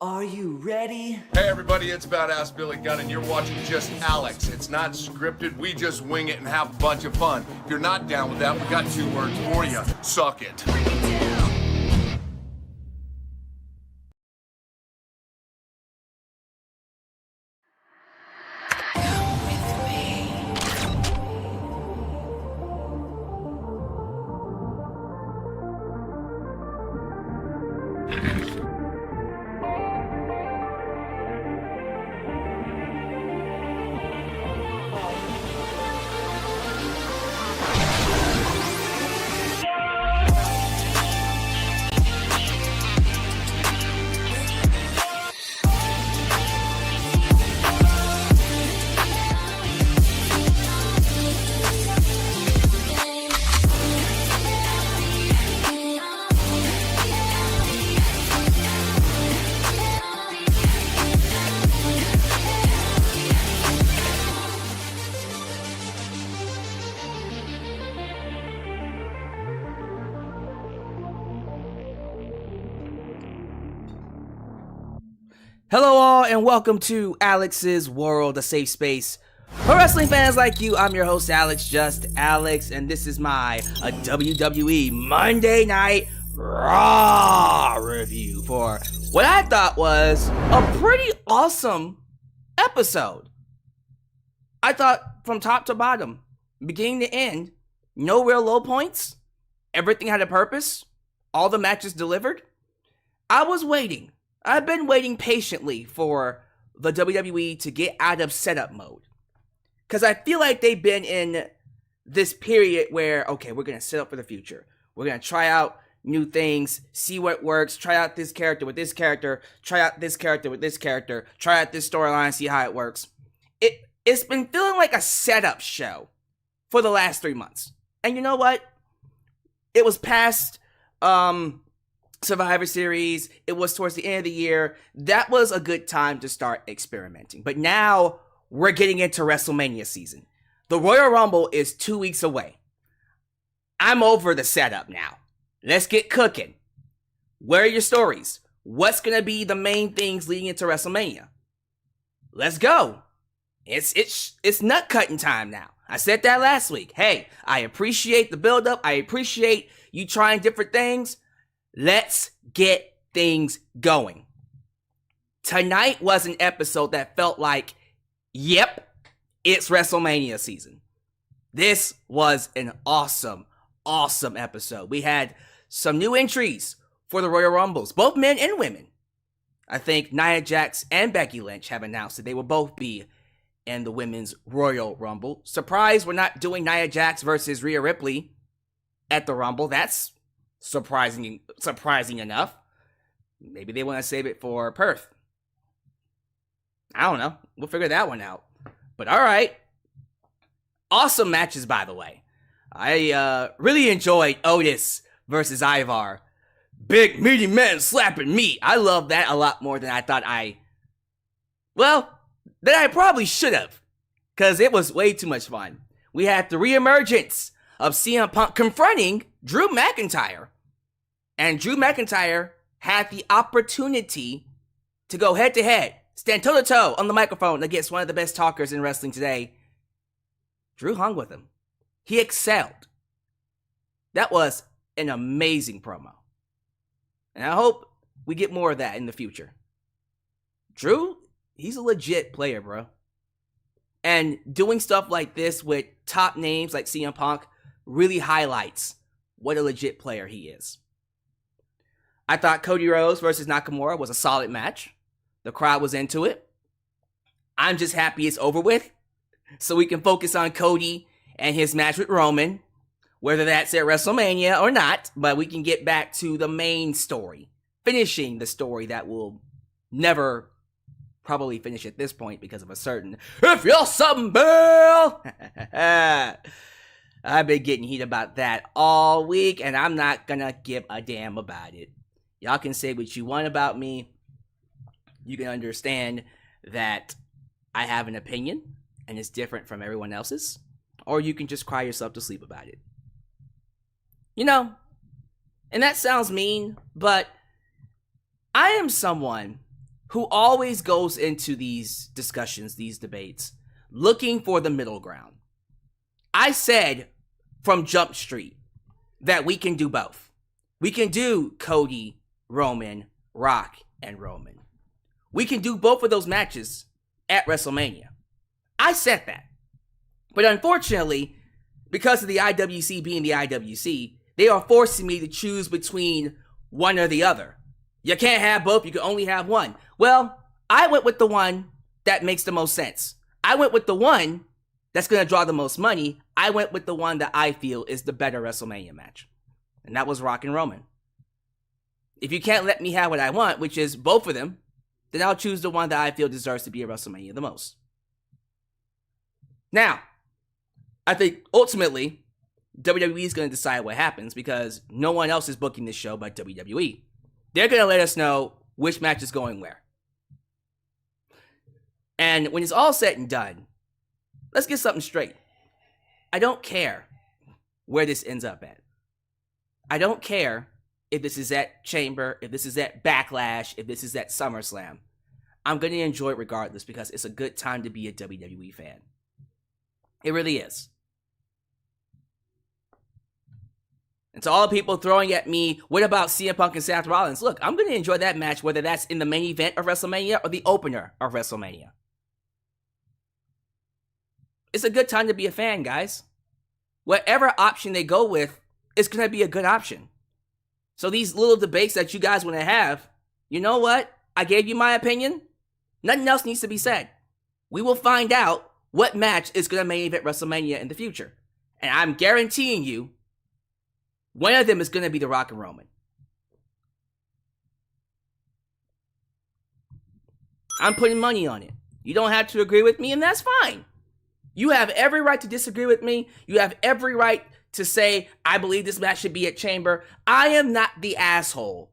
Are you ready? Hey everybody, it's Badass Billy Gunn and you're watching Just Alyx. It's not scripted, we just wing it and have a bunch of fun. If you're not down with that, we got 2 words for you. Suck it. Hello all and welcome to Alyx's World, a safe space for wrestling fans like you. I'm your host Alyx, just Alyx, and this is my WWE Monday Night Raw review for what I thought was a pretty awesome episode. I thought from top to bottom, beginning to end, no real low points, everything had a purpose, all the matches delivered. I was waiting. I've been waiting patiently for the WWE to get out of setup mode. Because I feel like they've been in this period where, okay, we're going to set up for the future. We're going to try out new things, see what works, try out this character with this character, try out this character with this character, try out this storyline, see how it works. It's been feeling like a setup show for the last 3 months. And you know what? It was past Survivor Series. It was towards the end of the year. That was a good time to start experimenting. But now we're getting into WrestleMania season. The Royal Rumble is 2 weeks away. I'm over the setup now. Let's get cooking. Where are your stories? What's going to be the main things leading into WrestleMania? Let's go. It's nut cutting time now. I said that last week. Hey, I appreciate the build-up. I appreciate you trying different things. Let's get things going. Tonight was an episode that felt like, yep, it's WrestleMania season. This was an awesome episode. We had some new entries for the Royal Rumbles, both men and women. I think Nia Jax and Becky Lynch have announced that they will both be in the Women's Royal Rumble. Surprise, we're not doing Nia Jax versus Rhea Ripley at the Rumble. That's surprising enough. Maybe they want to save it for Perth. I don't know. We'll figure that one out. But all right. Awesome matches, by the way. I really enjoyed Otis versus Ivar. Big meaty men slapping meat. I love that a lot more than I thought than I probably should have. Because it was way too much fun. We had the reemergence of CM Punk confronting Drew McIntyre. And Drew McIntyre had the opportunity to go head-to-head, stand toe-to-toe on the microphone against one of the best talkers in wrestling today. Drew hung with him. He excelled. That was an amazing promo. And I hope we get more of that in the future. Drew, he's a legit player, bro. And doing stuff like this with top names like CM Punk really highlights what a legit player he is. I thought Cody Rhodes versus Nakamura was a solid match. The crowd was into it. I'm just happy it's over with, so we can focus on Cody and his match with Roman, whether that's at WrestleMania or not, but we can get back to the main story, finishing the story that will never probably finish at this point because of a certain, if you're something, Bill! I've been getting heat about that all week, and I'm not gonna give a damn about it. Y'all can say what you want about me. You can understand that I have an opinion, and it's different from everyone else's. Or you can just cry yourself to sleep about it. You know, and that sounds mean, but I am someone who always goes into these discussions, these debates, looking for the middle ground. I said from Jump Street that we can do both. We can do Cody, Roman, Rock, and Roman. We can do both of those matches at WrestleMania. I said that. But unfortunately, because of the IWC being the IWC, they are forcing me to choose between one or the other. You can't have both, you can only have one. Well, I went with the one that makes the most sense. I went with the one that's going to draw the most money. I went with the one that I feel is the better WrestleMania match. And that was Rock and Roman. If you can't let me have what I want, which is both of them, then I'll choose the one that I feel deserves to be at WrestleMania the most. Now, I think ultimately, WWE is going to decide what happens because no one else is booking this show but WWE. They're going to let us know which match is going where. And when it's all said and done, let's get something straight. I don't care where this ends up at. I don't care if this is at Chamber, if this is at Backlash, if this is at SummerSlam. I'm going to enjoy it regardless because it's a good time to be a WWE fan. It really is. And to all the people throwing at me, what about CM Punk and Seth Rollins? Look, I'm going to enjoy that match, whether that's in the main event of WrestleMania or the opener of WrestleMania. It's a good time to be a fan, guys. Whatever option they go with, it's going to be a good option. So these little debates that you guys want to have, you know what? I gave you my opinion. Nothing else needs to be said. We will find out what match is going to main event WrestleMania in the future. And I'm guaranteeing you, one of them is going to be The Rock and Roman. I'm putting money on it. You don't have to agree with me, and that's fine. You have every right to disagree with me. You have every right to say, I believe this match should be at Chamber. I am not the asshole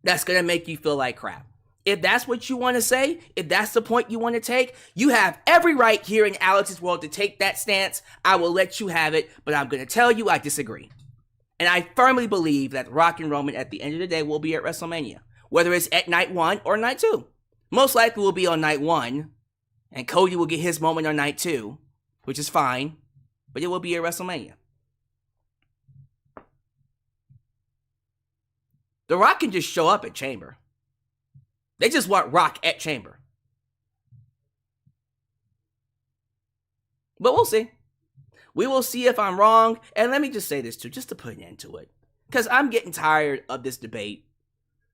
that's going to make you feel like crap. If that's what you want to say, if that's the point you want to take, you have every right here in Alyx's world to take that stance. I will let you have it, but I'm going to tell you I disagree. And I firmly believe that Rock and Roman at the end of the day will be at WrestleMania. Whether it's at night 1 or night 2. Most likely will be on night 1. And Cody will get his moment on night 2. Which is fine. But it will be at WrestleMania. The Rock can just show up at Chamber. They just want Rock at Chamber. But we'll see. We will see if I'm wrong. And let me just say this too, just to put an end to it. Because I'm getting tired of this debate.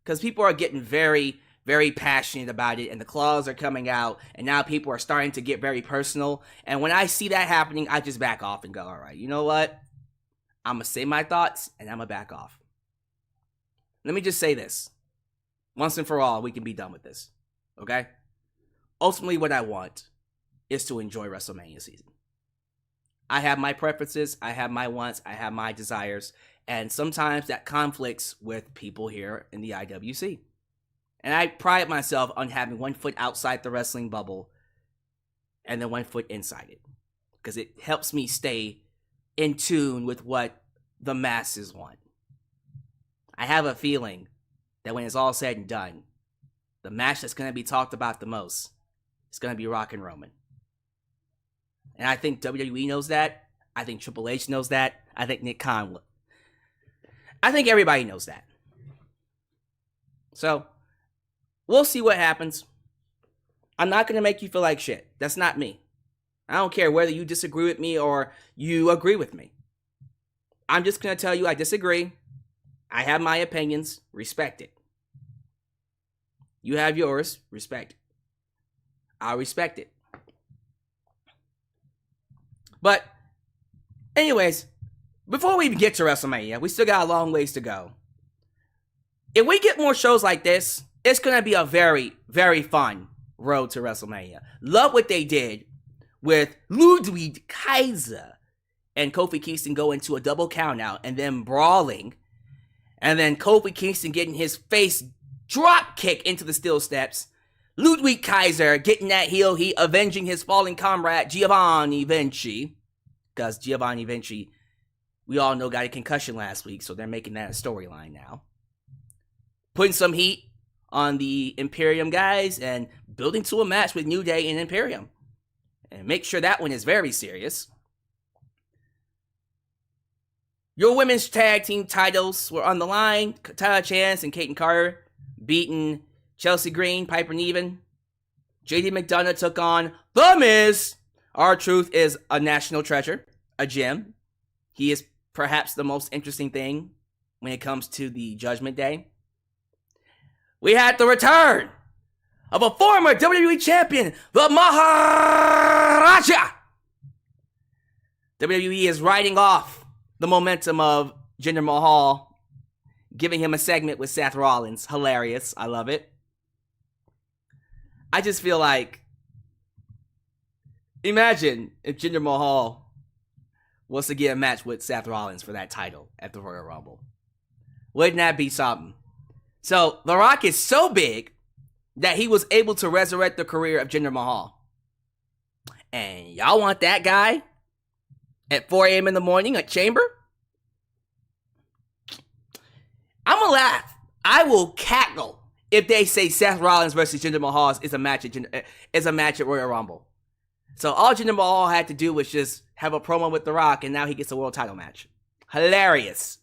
Because people are getting very, very passionate about it. And the claws are coming out. And now people are starting to get very personal. And when I see that happening, I just back off and go, all right, you know what? I'm going to say my thoughts and I'm going to back off. Let me just say this. Once and for all, we can be done with this. Okay? Ultimately, what I want is to enjoy WrestleMania season. I have my preferences, I have my wants, I have my desires, and sometimes that conflicts with people here in the IWC. And I pride myself on having one foot outside the wrestling bubble and then one foot inside it. Because it helps me stay in tune with what the masses want. I have a feeling that when it's all said and done, the match that's going to be talked about the most is going to be Rock and Roman. And I think WWE knows that. I think Triple H knows that. I think Nick Khan will. I think everybody knows that. So, we'll see what happens. I'm not going to make you feel like shit. That's not me. I don't care whether you disagree with me or you agree with me. I'm just going to tell you I disagree. I have my opinions. Respect it. You have yours. Respect it. I'll respect it. But, anyways, before we even get to WrestleMania, we still got a long ways to go. If we get more shows like this, it's going to be a very, very fun road to WrestleMania. Love what they did with Ludwig Kaiser and Kofi Kingston going to a double countout and then brawling. And then Kofi Kingston getting his face drop kick into the steel steps. Ludwig Kaiser getting that heel heat, avenging his fallen comrade Giovanni Vinci. Because Giovanni Vinci, we all know, got a concussion last week, so they're making that a storyline now. Putting some heat on the Imperium guys and building to a match with New Day and Imperium. And make sure that one is very serious. Your women's tag team titles were on the line. Katana Chance and Kayden Carter beating Chelsea Green, Piper Niven. JD McDonough took on The Miz. R-Truth is a national treasure, a gem. He is perhaps the most interesting thing when it comes to the Judgment Day. We had the return of a former WWE champion, the Maharaja. WWE is riding off the momentum of Jinder Mahal, giving him a segment with Seth Rollins. Hilarious. I love it. I just feel like, imagine if Jinder Mahal was to get a match with Seth Rollins for that title at the Royal Rumble. Wouldn't that be something? So, The Rock is so big that he was able to resurrect the career of Jinder Mahal. And y'all want that guy at 4 a.m. in the morning at Chamber? I'm gonna laugh. I will cackle if they say Seth Rollins versus Jinder Mahal is a match at Royal Rumble. So all Jinder Mahal had to do was just have a promo with The Rock, and now he gets a world title match. Hilarious.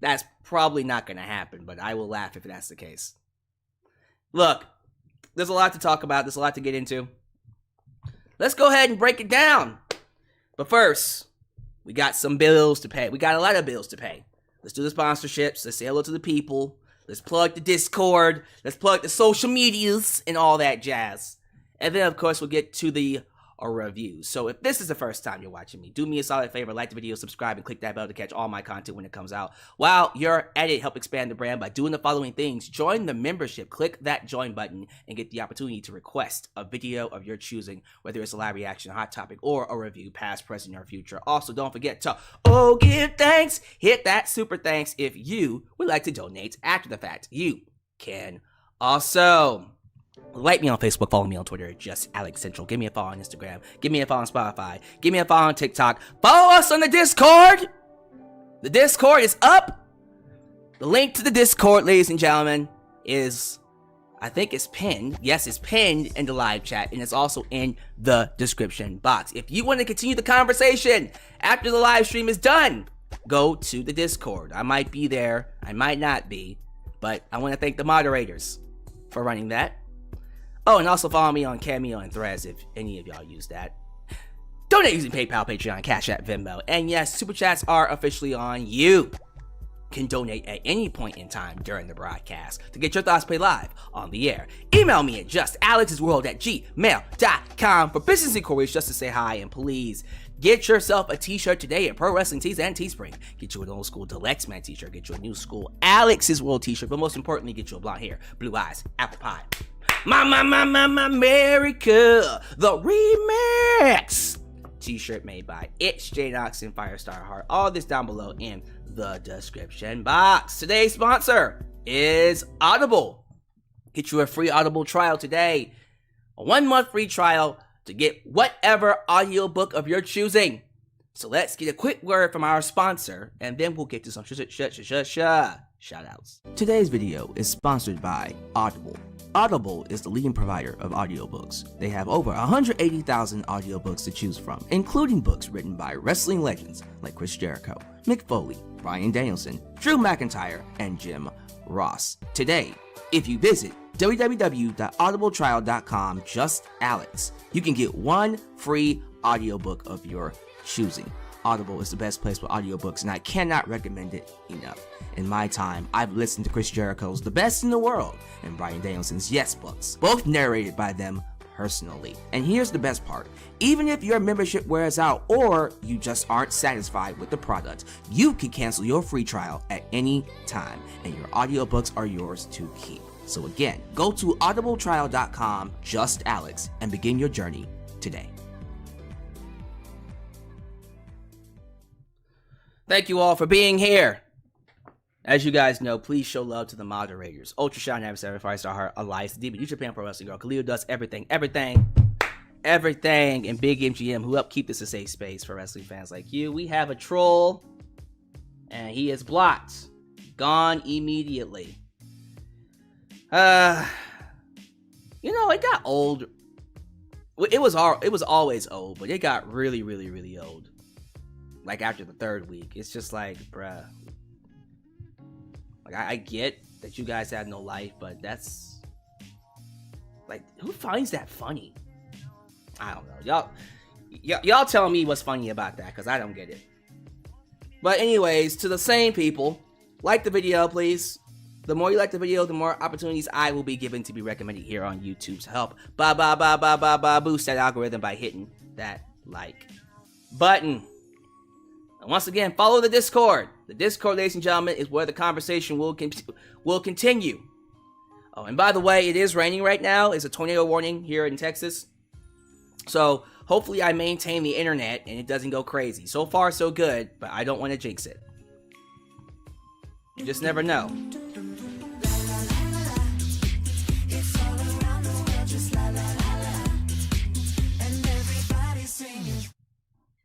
That's probably not going to happen, but I will laugh if that's the case. Look, there's a lot to talk about. There's a lot to get into. Let's go ahead and break it down. But first, we got some bills to pay. We got a lot of bills to pay. Let's do the sponsorships. Let's say hello to the people. Let's plug the Discord. Let's plug the social medias and all that jazz. And then, of course, we'll get to the reviews. So if this is the first time you're watching me, do me a solid favor, like the video, subscribe, and click that bell to catch all my content when it comes out. While you're at it, help expand the brand by doing the following things. Join the membership. Click that join button and get the opportunity to request a video of your choosing, whether it's a live reaction, a hot topic, or a review, past, present, or future. Also, don't forget to give thanks. Hit that super thanks if you would like to donate after the fact. You can also like me on Facebook, follow me on Twitter, just Alyx Central. Give me a follow on Instagram. Give me a follow on Spotify. Give me a follow on TikTok. Follow us on the Discord. The Discord is up. The link to the Discord, ladies and gentlemen, is, I think it's pinned. Yes, it's pinned in the live chat, and it's also in the description box. If you want to continue the conversation after the live stream is done, go to the Discord. I might be there. I might not be. But I want to thank the moderators for running that. Oh, and also follow me on Cameo and Threads if any of y'all use that. Donate using PayPal, Patreon, Cashapp, Venmo. And yes, Super Chats are officially on. You can donate at any point in time during the broadcast to get your thoughts played live on the air. Email me at justalexsworld@gmail.com for business inquiries, just to say hi, and please get yourself a t-shirt today at Pro Wrestling Tees and Teespring. Get you an old school Deluxe Man t-shirt, get you a new school Alex's World t-shirt, but most importantly, get you a blonde hair, blue eyes, apple pie. My America, the remix t-shirt made by It's J Knox and Firestar Heart. All this down below in the description box. Today's sponsor is Audible. Get you a free Audible trial today. A 1-month free trial to get whatever audiobook of your choosing. So let's get a quick word from our sponsor, and then we'll get to some shout-outs. Today's video is sponsored by Audible. Audible is the leading provider of audiobooks. They have over 180,000 audiobooks to choose from, including books written by wrestling legends like Chris Jericho, Mick Foley, Bryan Danielson, Drew McIntyre, and Jim Ross. Today, if you visit www.audibletrial.com, just Alyx, you can get one free audiobook of your choosing. Audible is the best place for audiobooks, and I cannot recommend it enough. In my time, I've listened to Chris Jericho's The Best in the World and Bryan Danielson's Yes books, both narrated by them personally. And here's the best part. Even if your membership wears out or you just aren't satisfied with the product, you can cancel your free trial at any time, and your audiobooks are yours to keep. So again, go to audibletrial.com, just Alyx, and begin your journey today. Thank you all for being here. As you guys know, please show love to the moderators. Ultra Shine, Advertised, Firestar Heart, Alyx, the Demon, New Japan Pro Wrestling Girl, Khalil does everything, and Big MGM, who help keep this a safe space for wrestling fans like you. We have a troll, and he is blocked. Gone immediately. It got old. It was always old, but it got really, really, really old. Like after the third week, it's just like, bruh. Like I get that you guys have no life, but that's like, who finds that funny? I don't know. Y'all tell me what's funny about that, because I don't get it. But anyways, to the same people, like the video, please. The more you like the video, the more opportunities I will be given to be recommended here on YouTube to help boost that algorithm by hitting that like button. And once again, follow the Discord. The Discord, ladies and gentlemen, is where the conversation will continue. Oh, and by the way, it is raining right now. It's a tornado warning here in Texas. So hopefully I maintain the internet and it doesn't go crazy. So far, so good, but I don't want to jinx it. You just never know.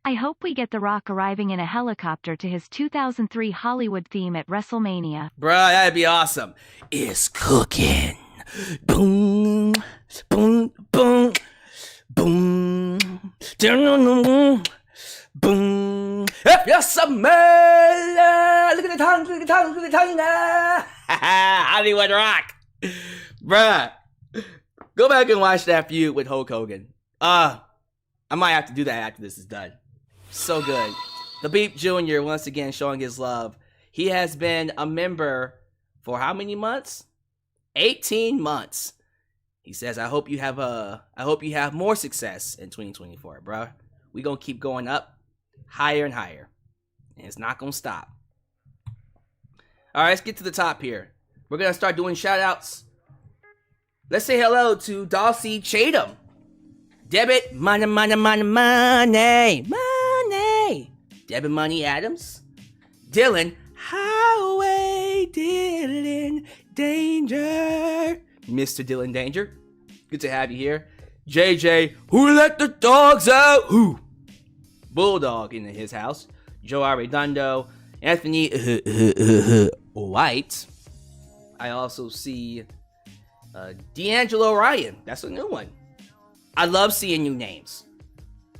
I hope we get The Rock arriving in a helicopter to his 2003 Hollywood theme at WrestleMania. Bruh, that'd be awesome. It's cooking. Boom, boom, boom, boom, boom. If you're some man, look at the tongue, look at the tongue, look at the tongue. Hollywood Rock. Bruh, go back and watch that feud with Hulk Hogan. I might have to do that after this is done. So good. The Beep Jr. once again showing his love. He has been a member for how many months? 18 months. He says, I hope you have more success in 2024, bro. We gonna keep going up higher and higher. And it's not gonna stop. Alright, let's get to the top here. We're gonna start doing shout outs. Let's say hello to Dulcie Chatham. Debit money, money, money, money, money. Debit Money Adams. Dylan, Highway Dylan Danger. Mr. Dylan Danger. Good to have you here. JJ, who let the dogs out? Who? Bulldog in his house. Joe Arredondo. Anthony White. I also see D'Angelo Ryan. That's a new one. I love seeing new names.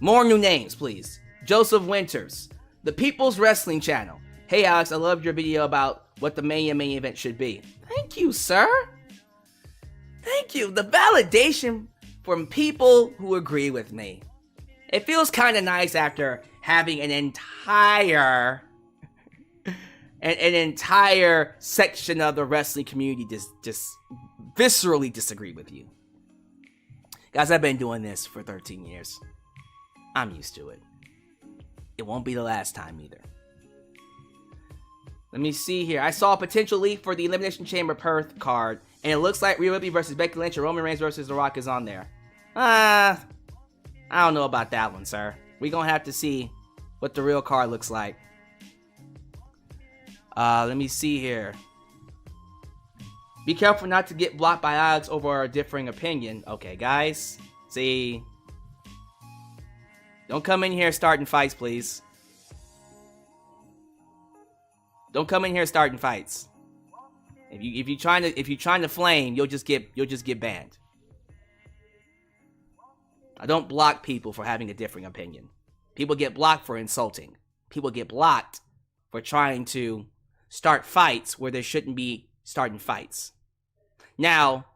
More new names, please. Joseph Winters. The People's Wrestling Channel. Hey, Alyx, I loved your video about what the main event should be. Thank you, sir. Thank you. The validation from people who agree with me. It feels kind of nice after having an entire section of the wrestling community just viscerally disagree with you. Guys, I've been doing this for 13 years. I'm used to it. It won't be the last time either. Let me see here. I saw a potential leak for the Elimination Chamber Perth card, and it looks like Rhea Ripley versus Becky Lynch and Roman Reigns versus The Rock is on there. I don't know about that one, sir. We're gonna have to see what the real card looks like. Let me see here. Be careful not to get blocked by Alyx over a differing opinion. Okay, guys. See. Don't come in here starting fights, please. Don't come in here starting fights. If you're trying to flame, you'll just get banned. I don't block people for having a differing opinion. People get blocked for insulting. People get blocked for trying to start fights where there shouldn't be starting fights. Now,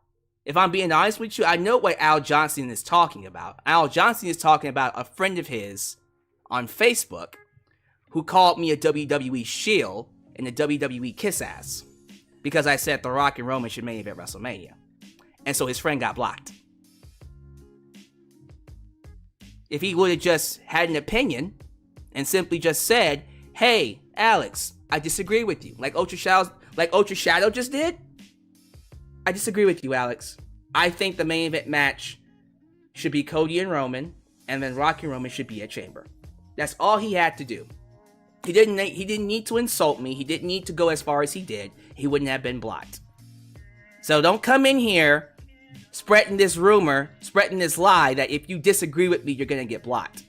if I'm being honest with you, I know what Al Johnson is talking about. Al Johnson is talking about a friend of his on Facebook who called me a WWE shill and a WWE kiss ass because I said The Rock and Roman should main event WrestleMania. And so his friend got blocked. If he would have just had an opinion and simply just said, hey, Alyx, I disagree with you, like Ultra Shadow just did, I disagree with you, Alyx. I think the main event match should be Cody and Roman, and then Rock and Roman should be at Chamber. That's all he had to do. He didn't need to insult me. He didn't need to go as far as he did. He wouldn't have been blocked. So don't come in here spreading this rumor, spreading this lie that if you disagree with me, you're going to get blocked.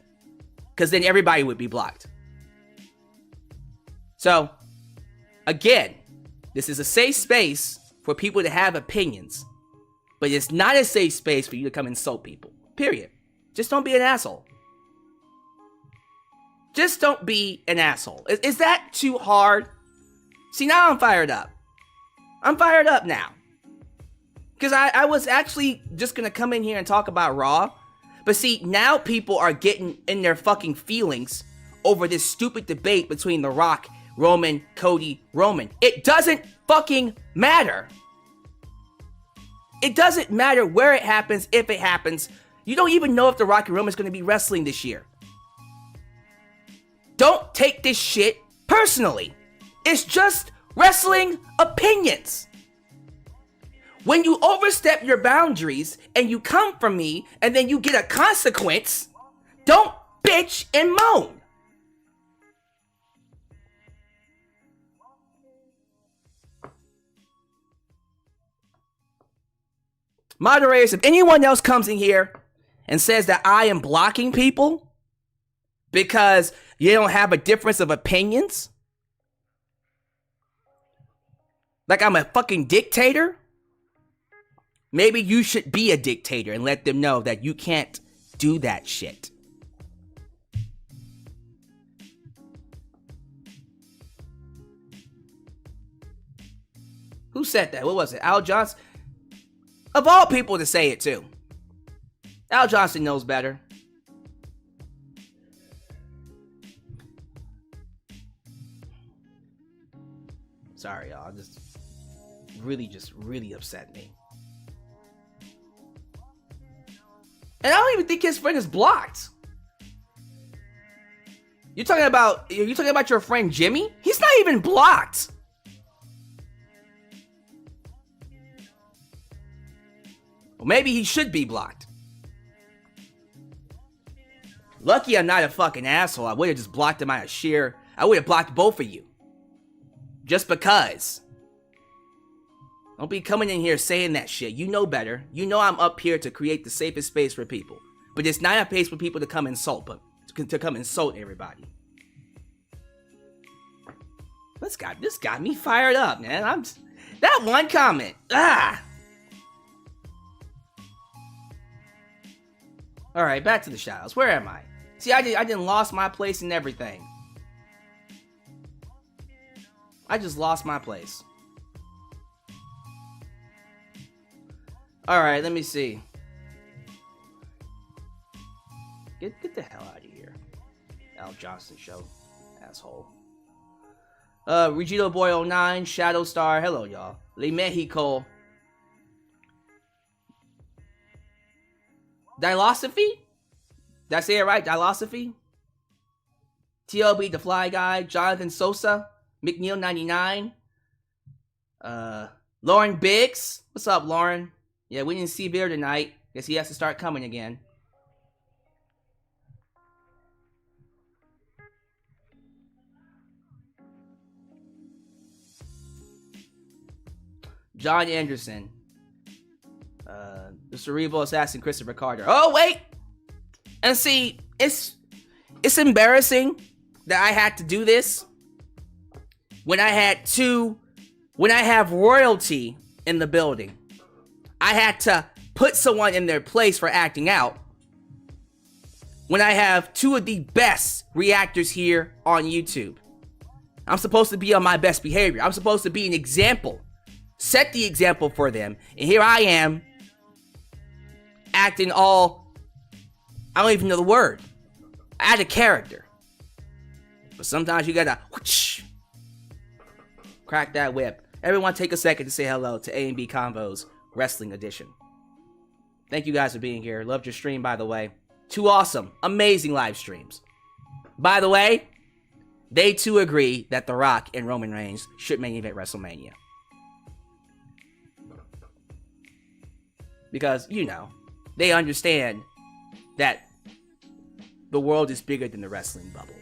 Because then everybody would be blocked. So, again, this is a safe space. for people to have opinions, but it's not a safe space for you to come insult people. Period. Just don't be an asshole. Just don't be an asshole. Is that too hard? See, now I'm fired up. I'm fired up now. Because I was actually just going to come in here and talk about Raw. But see, now people are getting in their fucking feelings over this stupid debate between The Rock, Roman, Cody, Roman. It doesn't fucking matter. It doesn't matter where it happens, if it happens. You don't even know if The Rock and Roman is going to be wrestling this year. Don't take this shit personally. It's just wrestling opinions. When you overstep your boundaries and you come from me and then you get a consequence, don't bitch and moan. Moderators, if anyone else comes in here and says that I am blocking people because you don't have a difference of opinions, like I'm a fucking dictator, maybe you should be a dictator and let them know that you can't do that shit. Who said that? What was it? Al Johnson? Of all people to say it too. Al Johnson knows better. Sorry, y'all. Just really upset me. And I don't even think his friend is blocked. You're talking about your friend Jimmy? He's not even blocked. Well, maybe he should be blocked. Lucky I'm not a fucking asshole. I would have just blocked him out of sheer... I would have blocked both of you. Just because. Don't be coming in here saying that shit. You know better. You know I'm up here to create the safest space for people. But it's not a place for people to come insult, but to come insult everybody. This got me fired up, man. That one comment. All right, back to the shoutouts. Where am I? See, I didn't lost my place and everything. I just lost my place. All right, let me see. Get the hell out of here, Al Johnson show, asshole. Regito Boy 09, Shadow Star, hello y'all. Le Mexico. Dilosophy? Did I say it right? Dilosophy? TLB the Fly Guy, Jonathan Sosa, McNeil 99. Lauren Biggs. What's up, Lauren? Yeah, we didn't see Beer tonight. Guess he has to start coming again. John Anderson. The Cerebral Assassin Christopher Carter. Oh, wait! And see, it's embarrassing that I had to do this when I have royalty in the building. I had to put someone in their place for acting out when I have two of the best reactors here on YouTube. I'm supposed to be on my best behavior. I'm supposed to be an example. Set the example for them. And here I am acting all, I don't even know the word, out of character. But sometimes you gotta whoosh, crack that whip. Everyone take a second to say hello to A&B Convos Wrestling Edition. Thank you guys for being here. Loved your stream, by the way. Two awesome, amazing live streams. By the way, they too agree that The Rock and Roman Reigns should main event WrestleMania. Because, you know, they understand that the world is bigger than the wrestling bubble.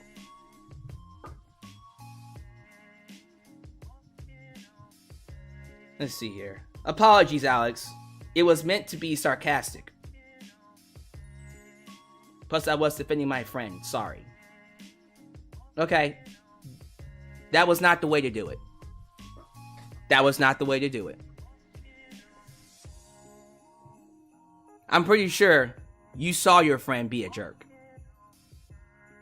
Let's see here. Apologies, Alyx. It was meant to be sarcastic. Plus, I was defending my friend. Sorry. Okay. That was not the way to do it. That was not the way to do it. I'm pretty sure you saw your friend be a jerk.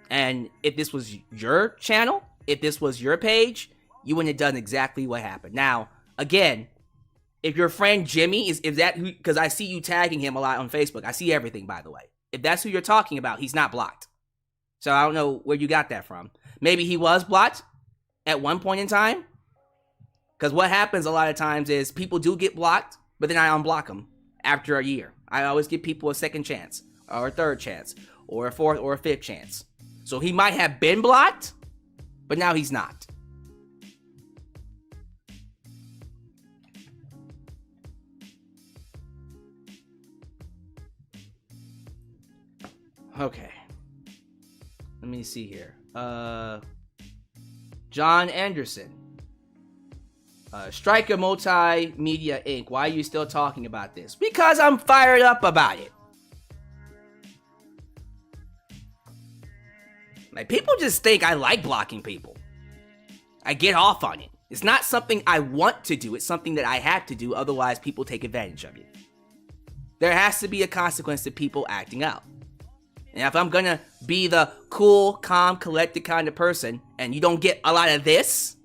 And if this was your channel, if this was your page, you wouldn't have done exactly what happened. Now, again, if your friend Jimmy is, if that, because I see you tagging him a lot on Facebook. I see everything, by the way. If that's who you're talking about, he's not blocked. So I don't know where you got that from. Maybe he was blocked at one point in time. Because what happens a lot of times is people do get blocked, but then I unblock them after a year. I always give people a second chance, or a third chance, or a fourth or a fifth chance. So he might have been blocked, but now he's not. Okay. Let me see here. John Anderson. Striker Multimedia Inc. Why are you still talking about this? Because I'm fired up about it. Like, people just think I like blocking people. I get off on it. It's not something I want to do. It's something that I have to do. Otherwise, people take advantage of you. There has to be a consequence to people acting out. And if I'm gonna be the cool, calm, collected kind of person, and you don't get a lot of this,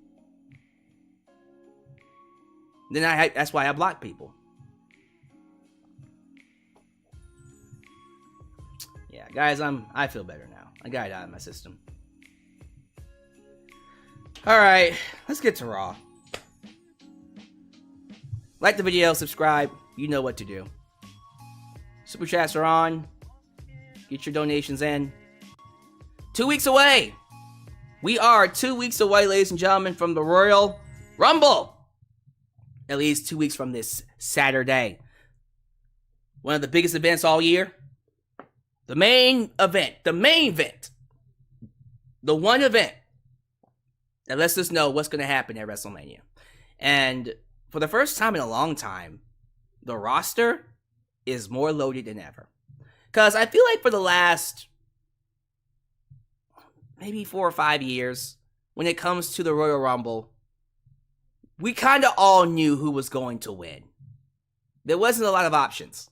then that's why I block people. Yeah, guys, I feel better now. I got it out of my system. Alright, let's get to Raw. Like the video, subscribe, you know what to do. Super chats are on. Get your donations in. 2 weeks away. We are 2 weeks away, ladies and gentlemen, from the Royal Rumble. At least 2 weeks from this Saturday. One of the biggest events all year. The main event. The one event that lets us know what's going to happen at WrestleMania. And for the first time in a long time, the roster is more loaded than ever. Because I feel like for the last maybe 4 or 5 years, when it comes to the Royal Rumble, we kind of all knew who was going to win. There wasn't a lot of options.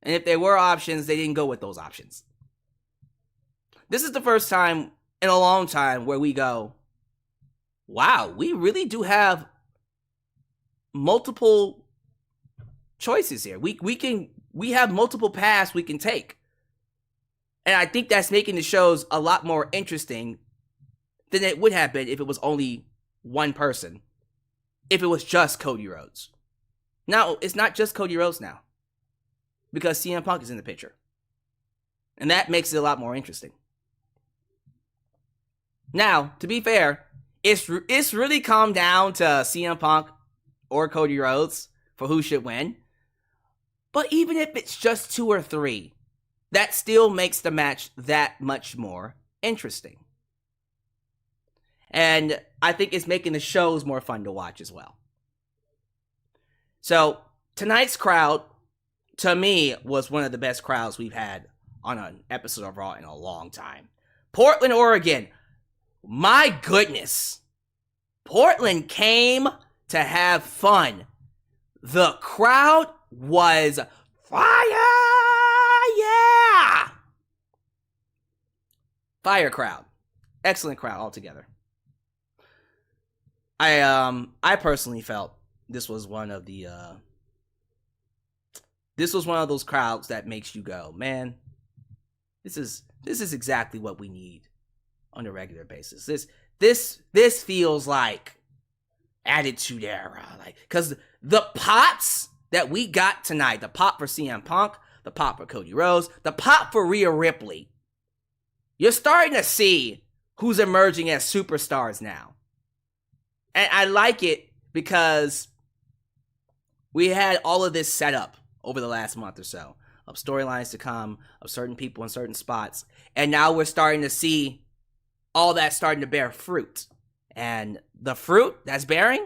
And if there were options, they didn't go with those options. This is the first time in a long time where we go, wow, we really do have multiple choices here. We have multiple paths we can take. And I think that's making the shows a lot more interesting than it would have been if it was only one person. If it was just Cody Rhodes. Now, it's not just Cody Rhodes now. Because CM Punk is in the picture. And that makes it a lot more interesting. Now, to be fair, it's really come down to CM Punk or Cody Rhodes for who should win. But even if it's just 2 or 3, that still makes the match that much more interesting. And I think it's making the shows more fun to watch as well. So, tonight's crowd, to me, was one of the best crowds we've had on an episode of Raw in a long time. Portland, Oregon. My goodness. Portland came to have fun. The crowd was fire! Yeah! Fire crowd. Excellent crowd altogether. I personally felt this was one of those crowds that makes you go, man, this is exactly what we need on a regular basis. This feels like Attitude Era, like, because the pops that we got tonight, the pop for CM Punk, the pop for Cody Rhodes, the pop for Rhea Ripley, you're starting to see who's emerging as superstars now. And I like it because we had all of this set up over the last month or so of storylines to come, of certain people in certain spots. And now we're starting to see all that starting to bear fruit. And the fruit that's bearing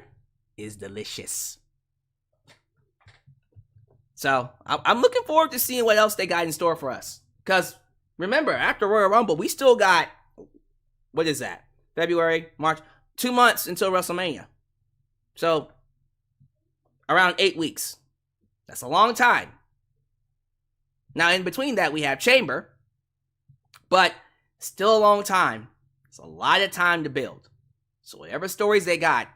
is delicious. So I'm looking forward to seeing what else they got in store for us. Because remember, after Royal Rumble, we still got, what is that? February, March, 2 months until WrestleMania. So, around 8 weeks. That's a long time. Now, in between that, we have Chamber, but still a long time. It's a lot of time to build. So whatever stories they got,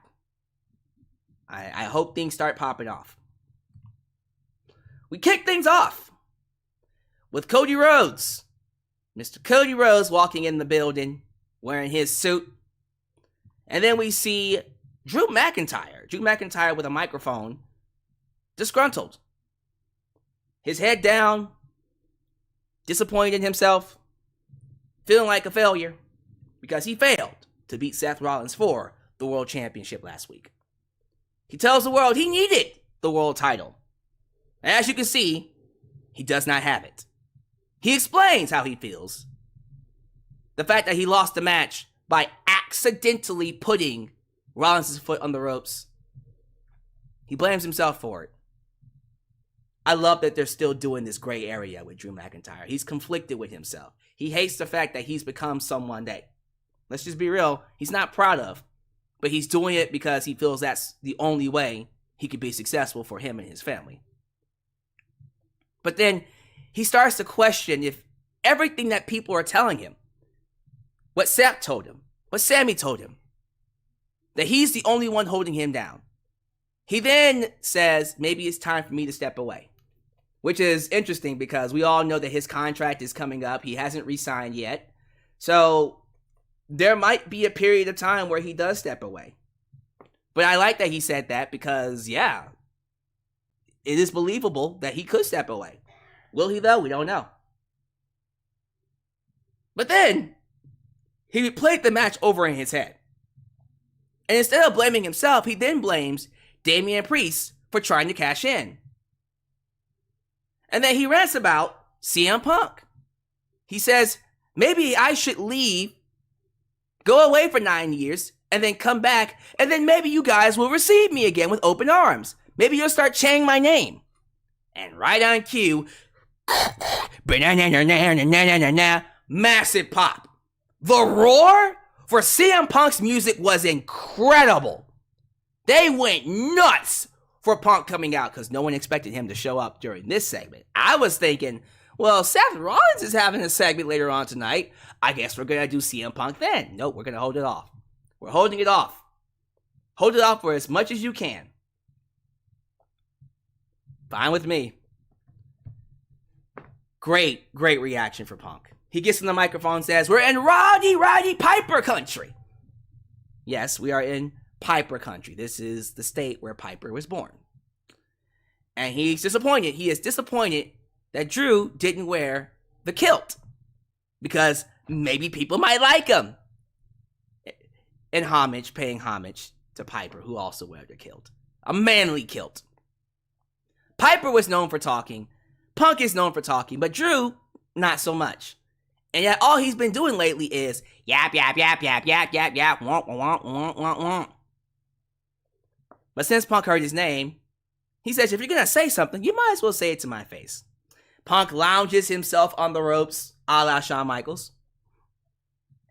I hope things start popping off. We kick things off with Cody Rhodes. Mr. Cody Rhodes walking in the building, wearing his suit. And then we see Drew McIntyre. Drew McIntyre with a microphone, disgruntled. His head down, disappointed in himself, feeling like a failure because he failed to beat Seth Rollins for the World Championship last week. He tells the world he needed the world title. And as you can see, he does not have it. He explains how he feels. The fact that he lost the match by accidentally putting Rollins' foot on the ropes. He blames himself for it. I love that they're still doing this gray area with Drew McIntyre. He's conflicted with himself. He hates the fact that he's become someone that, let's just be real, he's not proud of. But he's doing it because he feels that's the only way he could be successful for him and his family. But then he starts to question if everything that people are telling him, what Seth told him, what Sammy told him, that he's the only one holding him down. He then says, maybe it's time for me to step away. Which is interesting because we all know that his contract is coming up. He hasn't re-signed yet. So there might be a period of time where he does step away. But I like that he said that because, yeah, it is believable that he could step away. Will he though? We don't know. But then he played the match over in his head. And instead of blaming himself, he then blames Damian Priest for trying to cash in. And then he rants about CM Punk. He says, maybe I should leave, go away for 9 years, and then come back, and then maybe you guys will receive me again with open arms. Maybe you'll start chanting my name. And right on cue, massive pop. The roar for CM Punk's music was incredible. They went nuts for Punk coming out because no one expected him to show up during this segment. I was thinking, well, Seth Rollins is having a segment later on tonight. I guess we're going to do CM Punk then. Nope, we're going to hold it off. We're holding it off. Hold it off for as much as you can. Fine with me. Great reaction for Punk. He gets in the microphone and says, we're in Roddy Piper country. Yes, we are in Piper country. This is the state where Piper was born. And he's disappointed. He is disappointed that Drew didn't wear the kilt. Because maybe people might like him. In homage, paying homage to Piper, who also wore the kilt. A manly kilt. Piper was known for talking. Punk is known for talking. But Drew, not so much. And yet all he's been doing lately is yap, yap, yap, yap, yap, yap, yap, womp, womp, womp, womp, womp. But since Punk heard his name, he says, if you're going to say something, you might as well say it to my face. Punk lounges himself on the ropes, a la Shawn Michaels.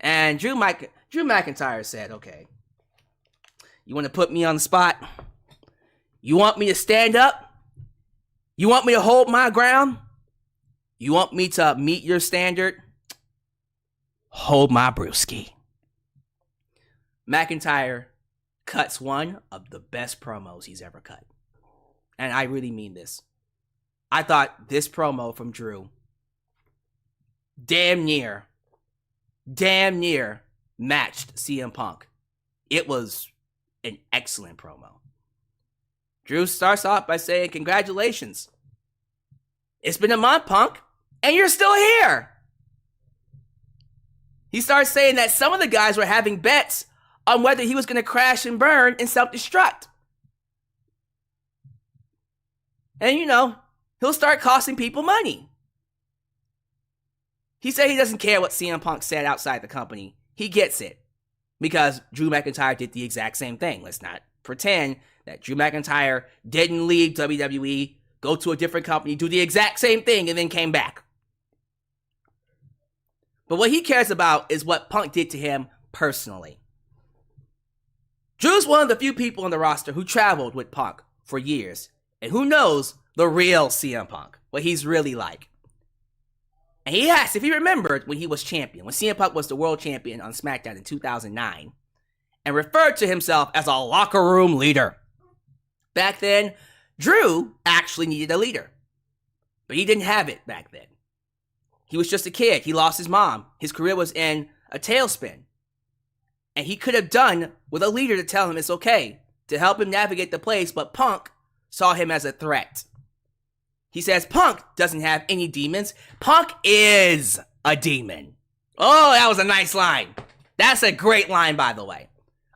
And Drew McIntyre said, okay, you want to put me on the spot? You want me to stand up? You want me to hold my ground? You want me to meet your standard? Hold my brewski. McIntyre cuts one of the best promos he's ever cut. And I really mean this. I thought this promo from Drew damn near matched CM Punk. It was an excellent promo. Drew starts off by saying, congratulations. It's been a month, Punk, and you're still here. He starts saying that some of the guys were having bets on whether he was going to crash and burn and self-destruct. And, he'll start costing people money. He said he doesn't care what CM Punk said outside the company. He gets it. Because Drew McIntyre did the exact same thing. Let's not pretend that Drew McIntyre didn't leave WWE, go to a different company, do the exact same thing, and then came back. But what he cares about is what Punk did to him personally. Drew's one of the few people on the roster who traveled with Punk for years, and who knows the real CM Punk, what he's really like. And he asked if he remembered when he was champion, when CM Punk was the world champion on SmackDown in 2009, and referred to himself as a locker room leader. Back then, Drew actually needed a leader, but he didn't have it back then. He was just a kid. He lost his mom. His career was in a tailspin. And he could have done with a leader to tell him it's okay, to help him navigate the place, but Punk saw him as a threat. He says Punk doesn't have any demons. Punk is a demon. Oh, that was a nice line. That's a great line, by the way.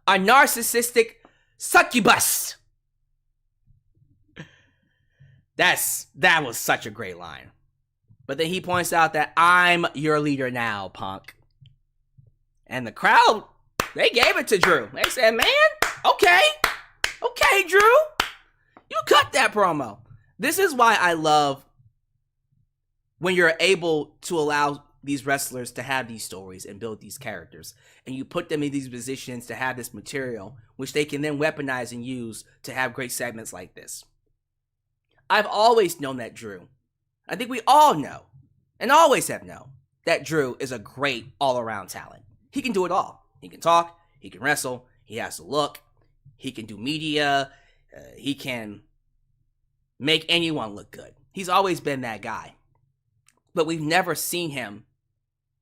A narcissistic succubus. That was such a great line. But then he points out that I'm your leader now, Punk. And the crowd, they gave it to Drew. They said, man, okay, Drew, you cut that promo. This is why I love when you're able to allow these wrestlers to have these stories and build these characters. And you put them in these positions to have this material, which they can then weaponize and use to have great segments like this. I've always known that Drew, I think we all know, and always have known, that Drew is a great all-around talent. He can do it all. He can talk, he can wrestle, he has the look, he can do media, he can make anyone look good. He's always been that guy. But we've never seen him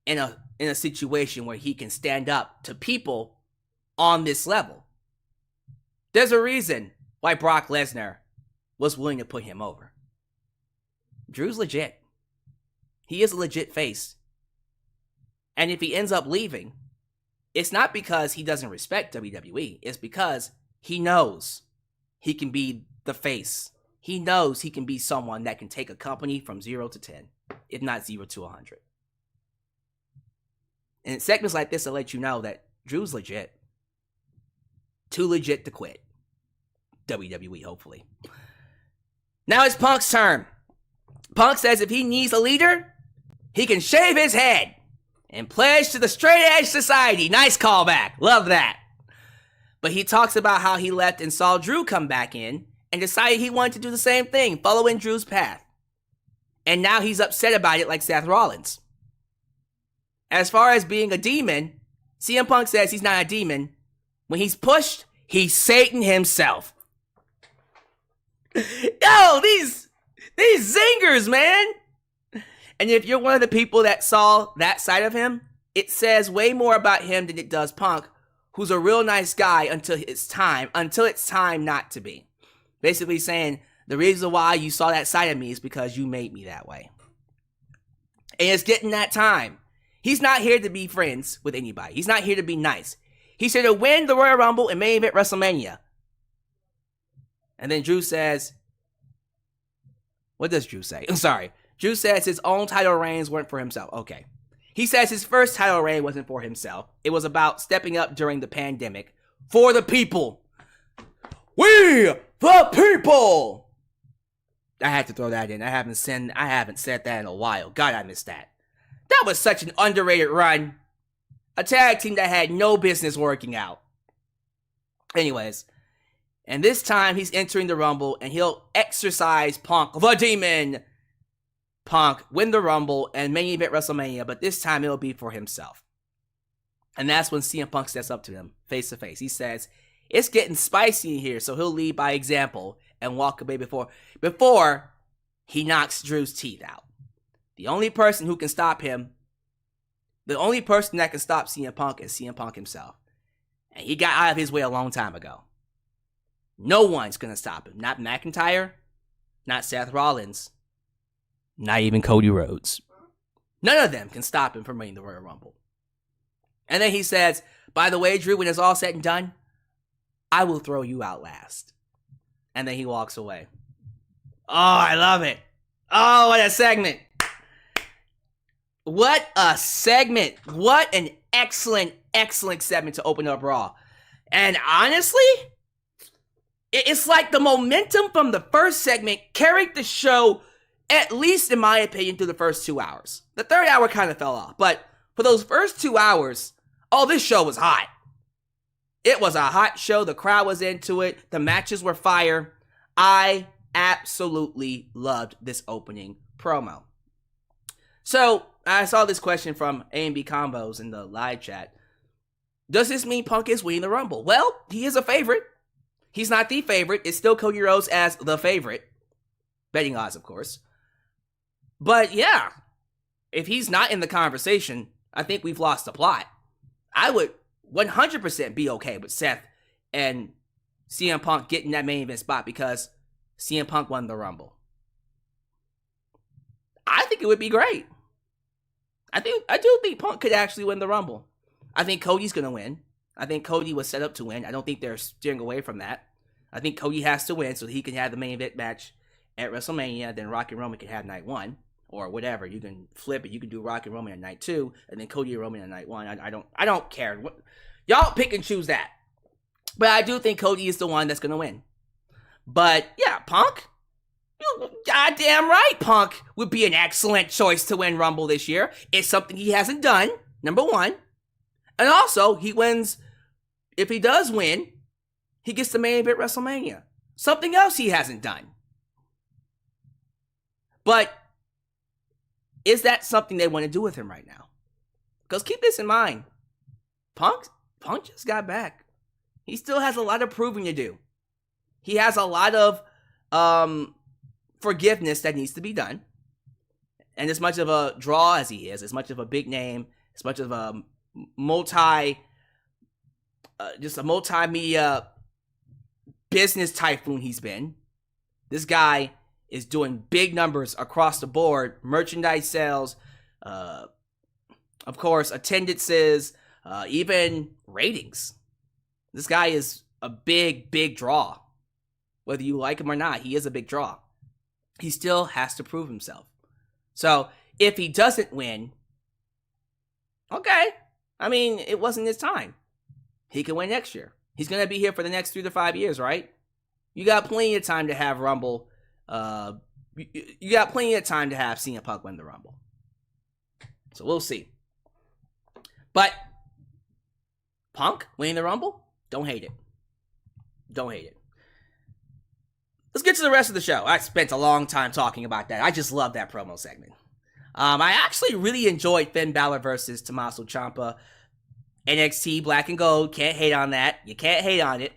in a situation where he can stand up to people on this level. There's a reason why Brock Lesnar was willing to put him over. Drew's legit. He is a legit face. And if he ends up leaving, it's not because he doesn't respect WWE. It's because he knows he can be the face. He knows he can be someone that can take a company from 0 to 10, if not 0 to 100. And segments like this will let you know that Drew's legit. Too legit to quit. WWE, hopefully. Now it's Punk's turn. Punk says if he needs a leader, he can shave his head and pledge to the straight edge society. Nice callback. Love that. But he talks about how he left and saw Drew come back in and decided he wanted to do the same thing, following Drew's path. And now he's upset about it like Seth Rollins. As far as being a demon, CM Punk says he's not a demon. When he's pushed, he's Satan himself. Yo, these zingers, man. And if you're one of the people that saw that side of him, it says way more about him than it does Punk, who's a real nice guy until it's time not to be. Basically saying, the reason why you saw that side of me is because you made me that way. And it's getting that time. He's not here to be friends with anybody. He's not here to be nice. He's here to win the Royal Rumble and main event WrestleMania. And then Drew says, what does Drew say? I'm sorry. Drew says his own title reigns weren't for himself. Okay. He says his first title reign wasn't for himself. It was about stepping up during the pandemic for the people. We the people. I had to throw that in. I haven't said that in a while. God, I missed that. That was such an underrated run. A tag team that had no business working out. Anyways, and this time he's entering the Rumble and he'll exercise Punk, the Demon. Punk win the Rumble and main event WrestleMania, but this time it'll be for himself. And that's when CM Punk steps up to him face to face. He says, it's getting spicy in here, so he'll lead by example and walk away before he knocks Drew's teeth out. The only person who can stop him, the only person that can stop CM Punk is CM Punk himself. And he got out of his way a long time ago. No one's going to stop him. Not McIntyre, not Seth Rollins, not even Cody Rhodes. None of them can stop him from winning the Royal Rumble. And then he says, by the way, Drew, when it's all said and done, I will throw you out last. And then he walks away. Oh, I love it. Oh, what a segment. What a segment. What an excellent segment to open up Raw. And honestly, it's like the momentum from the first segment carried the show, at least in my opinion, through the first 2 hours. The third hour kind of fell off. But for those first 2 hours, this show was hot. It was a hot show. The crowd was into it. The matches were fire. I absolutely loved this opening promo. So, I saw this question from A&B Combos in the live chat. Does this mean Punk is winning the Rumble? Well, he is a favorite. He's not the favorite. It's still Cody Rhodes as the favorite. Betting odds, of course. But yeah, if he's not in the conversation, I think we've lost the plot. I would 100% be okay with Seth and CM Punk getting that main event spot because CM Punk won the Rumble. I think it would be great. I do think Punk could actually win the Rumble. I think Cody's going to win. I think Cody was set up to win. I don't think they're steering away from that. I think Cody has to win so he can have the main event match at WrestleMania. Then Rock and Roman can have night 1 or whatever. You can flip it. You can do Rock and Roman at night 2 and then Cody and Roman at night 1. I don't care. Y'all pick and choose that. But I do think Cody is the one that's going to win. But yeah, Punk. You goddamn right, Punk would be an excellent choice to win Rumble this year. It's something he hasn't done, number one. And also, he wins, if he does win, he gets the main event WrestleMania. Something else he hasn't done. But is that something they want to do with him right now? Because keep this in mind. Punk just got back. He still has a lot of proving to do. He has a lot of forgiveness that needs to be done. And as much of a draw as he is, as much of a big name, as much of a multimedia business typhoon he's been, this guy is doing big numbers across the board. Merchandise sales, of course, attendances, even ratings. This guy is a big draw. Whether you like him or not, he is a big draw. He still has to prove himself. So, if he doesn't win, okay. I mean, it wasn't his time. He can win next year. He's going to be here for the next 3 to 5 years, right? You got plenty of time to have Rumble. You got plenty of time to have CM Punk win the Rumble. So, we'll see. But, Punk winning the Rumble? Don't hate it. Don't hate it. Let's get to the rest of the show. I spent a long time talking about that. I just love that promo segment. I actually really enjoyed Finn Balor versus Tommaso Ciampa. NXT Black and Gold. Can't hate on that. You can't hate on it.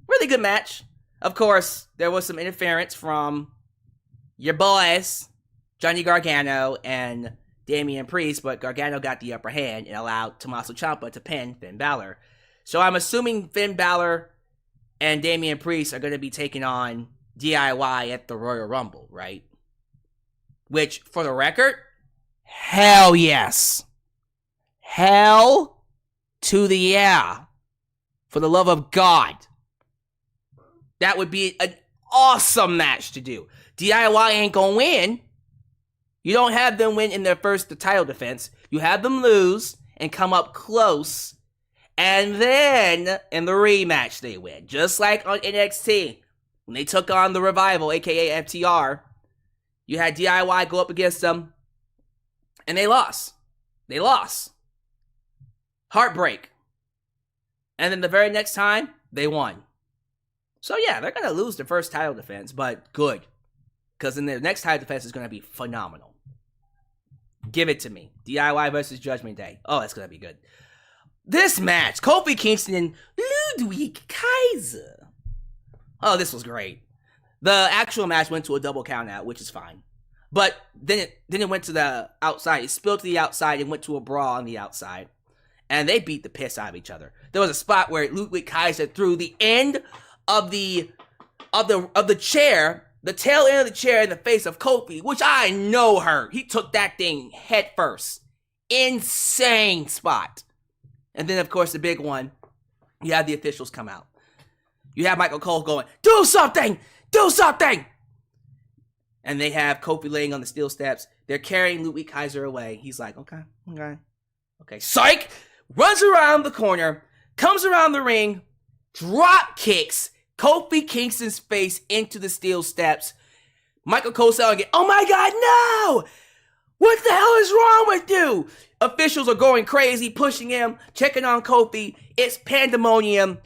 Really good match. Of course, there was some interference from your boys, Johnny Gargano and Damian Priest, but Gargano got the upper hand and allowed Tommaso Ciampa to pin Finn Balor. So I'm assuming Finn Balor and Damian Priest are going to be taking on DIY at the Royal Rumble, right? Which, for the record, hell yes. Hell to the yeah. For the love of God. That would be an awesome match to do. DIY ain't going to win. You don't have them win in their first title defense. You have them lose and come up close. And then, in the rematch, they win. Just like on NXT. When they took on the Revival, a.k.a. FTR, you had DIY go up against them. And they lost. They lost. Heartbreak. And then the very next time, they won. So yeah, they're going to lose their first title defense, but good. Because then their next title defense is going to be phenomenal. Give it to me. DIY versus Judgment Day. Oh, it's going to be good. This match, Kofi Kingston and Ludwig Kaiser. Oh, this was great. The actual match went to a double count out, which is fine. But then it went to the outside. It spilled to the outside and went to a brawl on the outside. And they beat the piss out of each other. There was a spot where Ludwig Kaiser threw the end of the chair, the tail end of the chair in the face of Kofi, which I know hurt. He took that thing head first. Insane spot. And then, of course, the big one, you have the officials come out. You have Michael Cole going, do something! Do something! And they have Kofi laying on the steel steps. They're carrying Ludwig Kaiser away. He's like, okay. Psych! Runs around the corner, comes around the ring, drop kicks Kofi Kingston's face into the steel steps. Michael Cole saying again, oh my God, no! What the hell is wrong with you? Officials are going crazy, pushing him, checking on Kofi. It's pandemonium.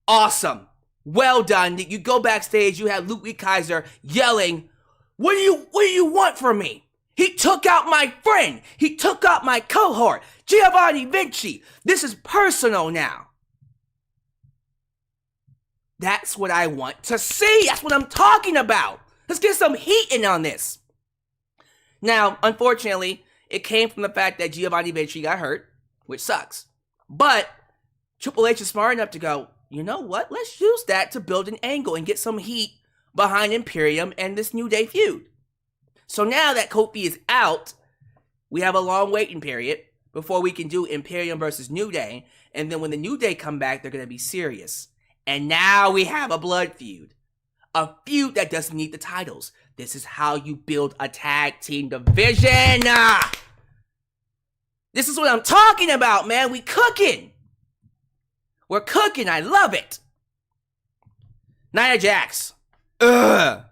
Awesome. Well done. You go backstage, you have Ludwig Kaiser yelling, what do you want from me? He took out my friend. He took out my cohort, Giovanni Vinci. This is personal now. That's what I want to see. That's what I'm talking about. Let's get some heat in on this. Now, unfortunately, it came from the fact that Giovanni Vinci got hurt, which sucks. But Triple H is smart enough to go, you know what? Let's use that to build an angle and get some heat behind Imperium and this New Day feud. So now that Kofi is out, we have a long waiting period before we can do Imperium versus New Day. And then when the New Day come back, they're going to be serious. And now we have a blood feud. A feud that doesn't need the titles. This is how you build a tag team division. This is what I'm talking about, man. We cooking. We're cooking. I love it. Nia Jax. Nia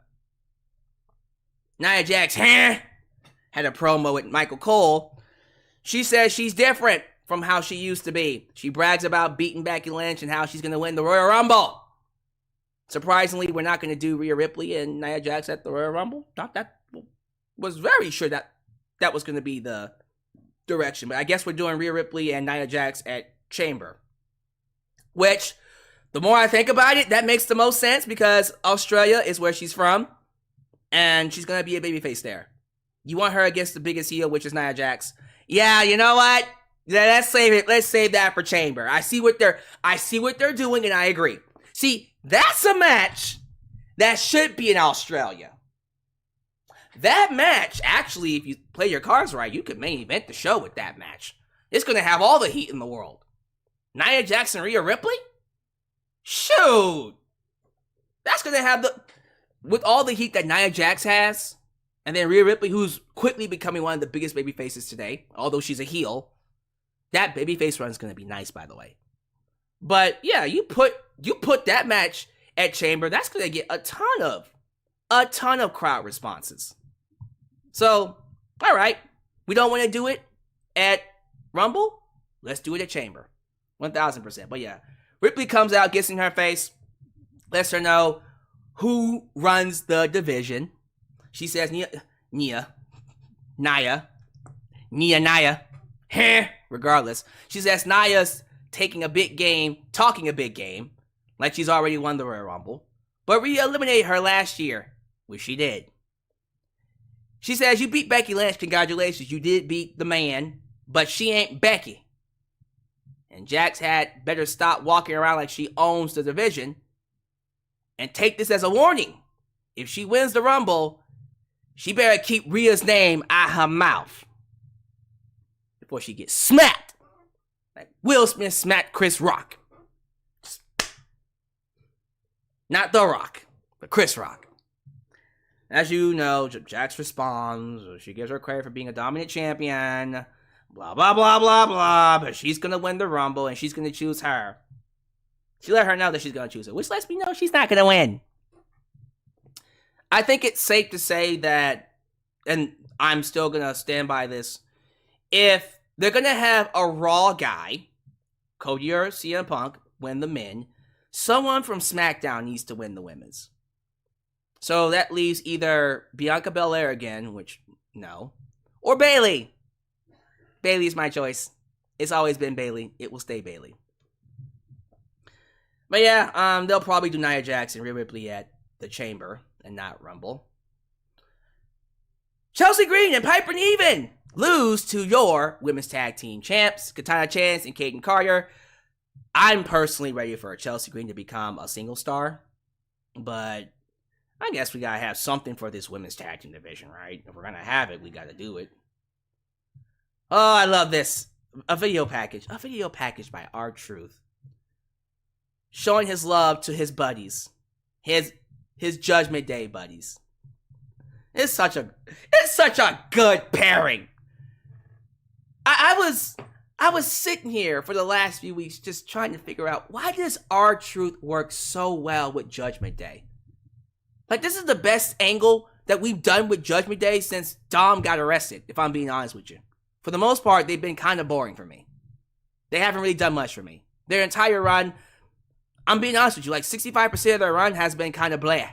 Jax, had a promo with Michael Cole. She says she's different from how she used to be. She brags about beating Becky Lynch and how she's going to win the Royal Rumble. Surprisingly, we're not going to do Rhea Ripley and Nia Jax at the Royal Rumble. Not that was very sure that was going to be the direction. But I guess we're doing Rhea Ripley and Nia Jax at Chamber. Which, the more I think about it, that makes the most sense because Australia is where she's from. And she's going to be a babyface there. You want her against the biggest heel, which is Nia Jax. Yeah, you know what? Yeah, let's save it. Let's save that for Chamber. I see what they're doing, and I agree. See, that's a match that should be in Australia. That match, actually, if you play your cards right, you could main event the show with that match. It's going to have all the heat in the world. Nia Jax and Rhea Ripley? Shoot! That's going to have with all the heat that Nia Jax has, and then Rhea Ripley, who's quickly becoming one of the biggest baby faces today, although she's a heel, that babyface run is going to be nice, by the way. But yeah, you put that match at Chamber, that's going to get a ton of crowd responses. So, all right, we don't want to do it at Rumble. Let's do it at Chamber, 1,000%. But yeah, Ripley comes out, gets in her face, lets her know who runs the division. She says, Nia, regardless. She says Nia's talking a big game, like she's already won the Royal Rumble. But Rhea eliminated her last year, which she did. She says, you beat Becky Lynch, congratulations, you did beat the man, but she ain't Becky. And Jax had better stop walking around like she owns the division, and take this as a warning. If she wins the Rumble, she better keep Rhea's name out her mouth before she gets smacked like Will Smith smacked Chris Rock. Not The Rock, but Chris Rock. As you know, Jax responds. She gives her credit for being a dominant champion. Blah, blah, blah, blah, blah. But she's going to win the Rumble, and she's going to choose her. She let her know that she's going to choose her, which lets me know she's not going to win. I think it's safe to say that, and I'm still going to stand by this, if they're going to have a Raw guy, Cody or CM Punk, win the men, someone from SmackDown needs to win the women's. So that leaves either Bianca Belair again, which, no, or Bayley. Bayley's my choice. It's always been Bayley. It will stay Bayley. But yeah, they'll probably do Nia Jax and Rhea Ripley at the Chamber and not Rumble. Chelsea Green and Piper Niven lose to your women's tag team champs, Katana Chance and Kayden Carter. I'm personally ready for Chelsea Green to become a single star, but I guess we gotta have something for this women's tag team division, right? If we're gonna have it, we gotta do it. Oh, I love this. A video package by R-Truth, showing his love to his buddies, his Judgment Day buddies. It's such a good pairing. I was sitting here for the last few weeks just trying to figure out, why does R-Truth work so well with Judgment Day? Like, this is the best angle that we've done with Judgment Day since Dom got arrested, if I'm being honest with you. For the most part, they've been kind of boring for me. They haven't really done much for me. Their entire run, I'm being honest with you, like 65% of their run has been kind of blah.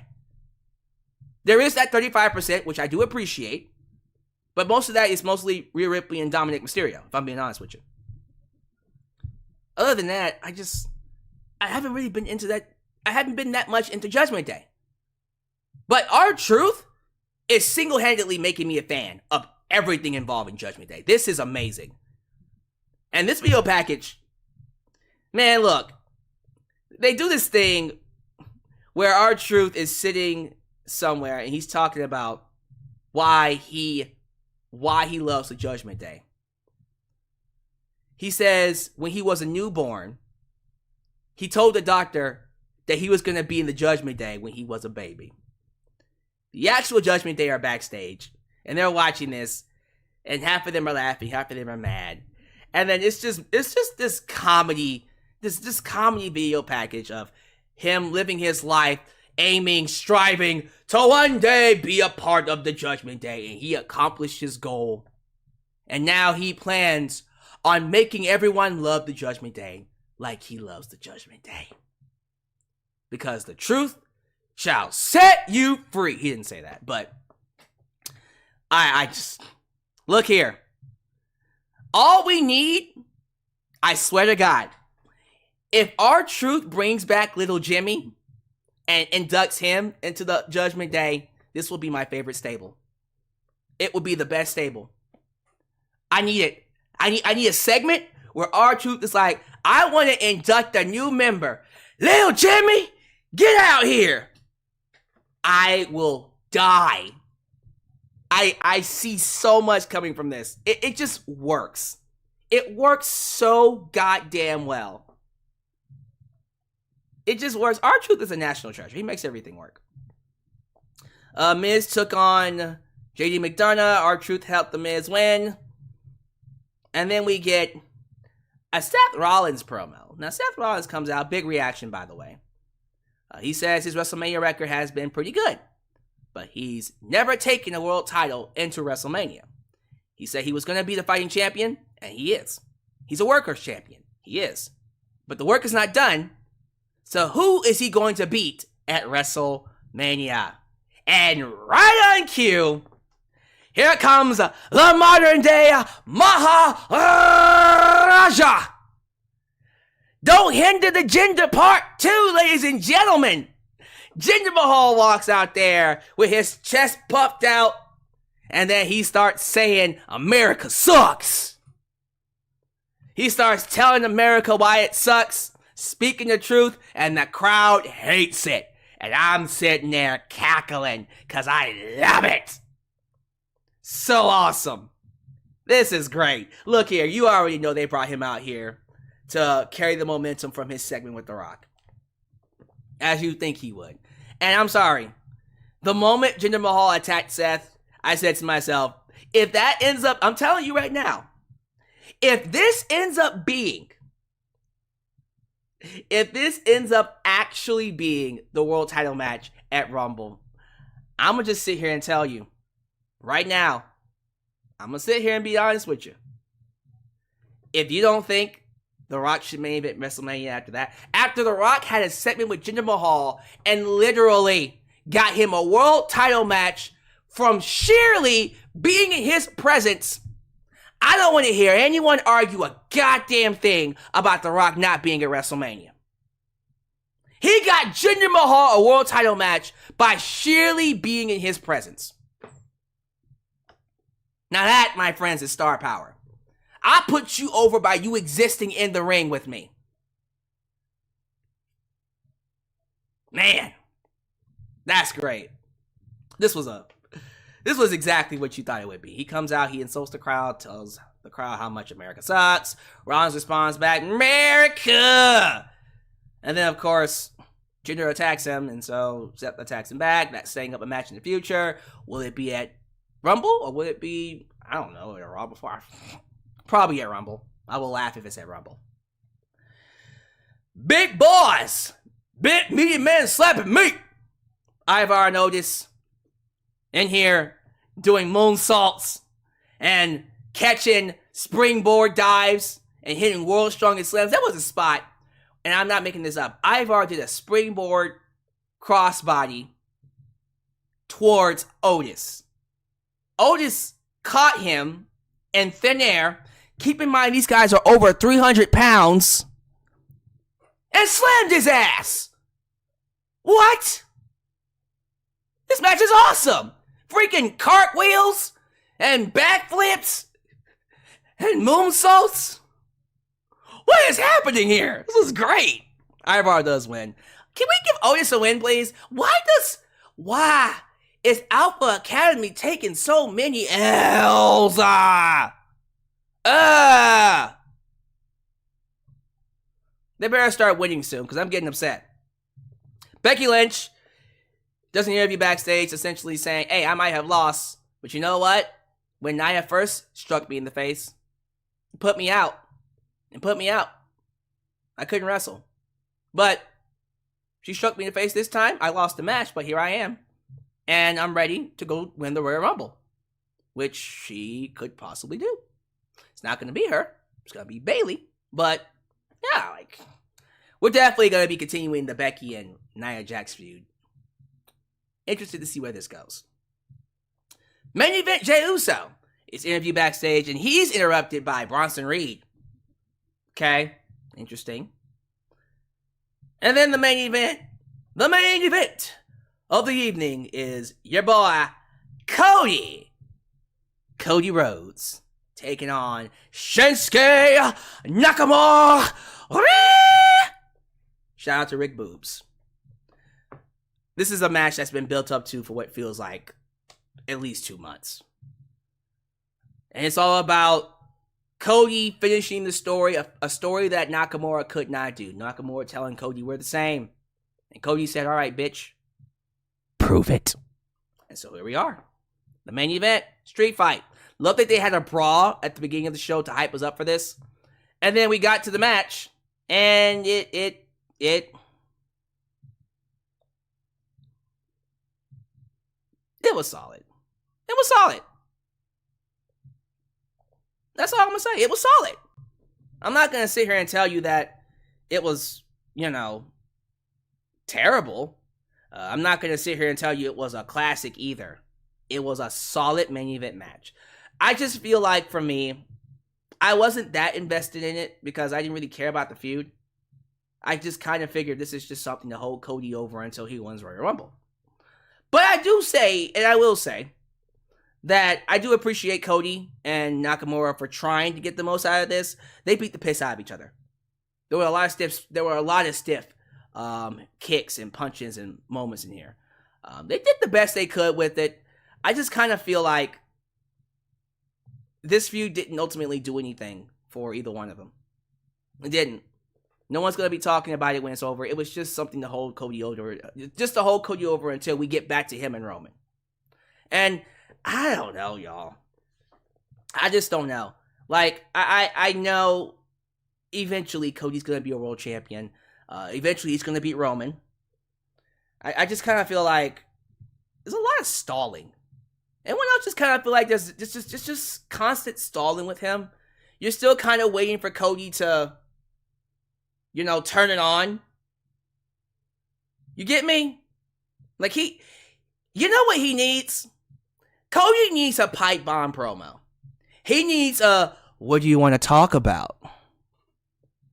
There is that 35%, which I do appreciate, But most of that is mostly Rhea Ripley and Dominic Mysterio, if I'm being honest with you. Other than that, I haven't really been into that. I haven't been that much into Judgment Day. But R-Truth is single-handedly making me a fan of everything involving Judgment Day. This is amazing. And this video package, man, look. They do this thing where R-Truth is sitting somewhere and he's talking about why he loves the Judgment Day. He says when he was a newborn, he told the doctor that he was going to be in the Judgment Day when he was a baby. The actual Judgment Day are backstage, and they're watching this, and half of them are laughing, half of them are mad. And then it's just this comedy, this comedy video package of him living his life, aiming, striving to one day be a part of the Judgment Day, and he accomplished his goal. And now he plans on making everyone love the Judgment Day like he loves the Judgment Day. Because the truth shall set you free. He didn't say that, but I just, look here. All we need, I swear to God, if R-Truth brings back little Jimmy and inducts him into the Judgment Day, this will be my favorite stable. It will be the best stable. I need it. I need a segment where R-Truth is like, I want to induct a new member. Little Jimmy, get out here. I will die. I see so much coming from this. It just works. It works so goddamn well. It just works. R-Truth is a national treasure. He makes everything work. Miz took on JD McDonough. R-Truth helped the Miz win. And then we get a Seth Rollins promo. Now, Seth Rollins comes out. Big reaction, by the way. He says his WrestleMania record has been pretty good, but he's never taken a world title into WrestleMania. He said he was going to be the fighting champion, and he is. He's a workers champion. He is. But the work is not done. So who is he going to beat at WrestleMania? And right on cue, here comes the modern day Maharaja. Don't hinder the gender part 2, ladies and gentlemen. Jinder Mahal walks out there with his chest puffed out, and then he starts saying, America sucks. He starts telling America why it sucks, speaking the truth, and the crowd hates it. And I'm sitting there cackling, because I love it. So awesome. This is great. Look here, you already know they brought him out here to carry the momentum from his segment with The Rock. As you think he would. And I'm sorry. The moment Jinder Mahal attacked Seth, I said to myself, if that ends up, I'm telling you right now, if this ends up actually being the world title match at Rumble, I'm going to just sit here and tell you, right now, I'm going to sit here and be honest with you. If you don't think The Rock should main event WrestleMania after that, after The Rock had a segment with Jinder Mahal and literally got him a world title match from sheerly being in his presence, I don't want to hear anyone argue a goddamn thing about The Rock not being at WrestleMania. He got Jinder Mahal a world title match by sheerly being in his presence. Now that, my friends, is star power. I put you over by you existing in the ring with me. Man, that's great. This was exactly what you thought it would be. He comes out, he insults the crowd, tells the crowd how much America sucks. Rollins responds back, America! And then, of course, Jinder attacks him, and so Seth attacks him back. That's setting up a match in the future. Will it be at Rumble, or will it be, I don't know, at Raw before? Probably at Rumble. I will laugh if it's at Rumble. Big boys! Big meaty men slapping meat! Ivar Otis in here doing moonsaults and catching springboard dives and hitting world's strongest slams. That was a spot, and I'm not making this up. Ivar did a springboard crossbody towards Otis. Otis caught him in thin air. Keep in mind, these guys are over 300 pounds. And slammed his ass. What? This match is awesome. Freaking cartwheels and backflips and moonsaults. What is happening here? This is great. Ivar does win. Can we give Otis a win, please? Why is Alpha Academy taking so many L's? They better start winning soon, because I'm getting upset. Becky Lynch does an interview backstage, essentially saying, hey, I might have lost, but you know what? When Nia first struck me in the face, it put me out. I couldn't wrestle. But she struck me in the face this time. I lost the match, but here I am. And I'm ready to go win the Royal Rumble, which she could possibly do. It's not going to be her. It's going to be Bayley. But, yeah, we're definitely going to be continuing the Becky and Nia Jax feud. Interested to see where this goes. Main event, Jey Uso is interviewed backstage, and he's interrupted by Bronson Reed. Okay, interesting. And then the main event of the evening is your boy, Cody Rhodes, taking on Shinsuke Nakamura. Shout out to Rick Boobs. This is a match that's been built up to for what feels like at least 2 months. And it's all about Cody finishing the story, a story that Nakamura could not do. Nakamura telling Cody, we're the same. And Cody said, all right, bitch, prove it. And so here we are. The main event, street fight. Love that they had a brawl at the beginning of the show to hype us up for this. And then we got to the match, and it was solid. It was solid. That's all I'm going to say. It was solid. I'm not going to sit here and tell you that it was, terrible. I'm not going to sit here and tell you it was a classic either. It was a solid main event match. I just feel like, for me, I wasn't that invested in it because I didn't really care about the feud. I just kind of figured this is just something to hold Cody over until he wins Royal Rumble. But I do say, and I will say, that I do appreciate Cody and Nakamura for trying to get the most out of this. They beat the piss out of each other. There were a lot of stiff kicks and punches and moments in here. They did the best they could with it. I just kind of feel like this feud didn't ultimately do anything for either one of them. It didn't. No one's going to be talking about it when it's over. It was just something to hold Cody over. Just to hold Cody over until we get back to him and Roman. And I don't know, y'all. I just don't know. I know eventually Cody's going to be a world champion. Eventually he's going to beat Roman. I just kind of feel like there's a lot of stalling. Anyone else just kind of feel like there's just constant stalling with him? You're still kind of waiting for Cody to, turn it on. You get me? You know what he needs? Cody needs a pipe bomb promo. He needs what do you want to talk about?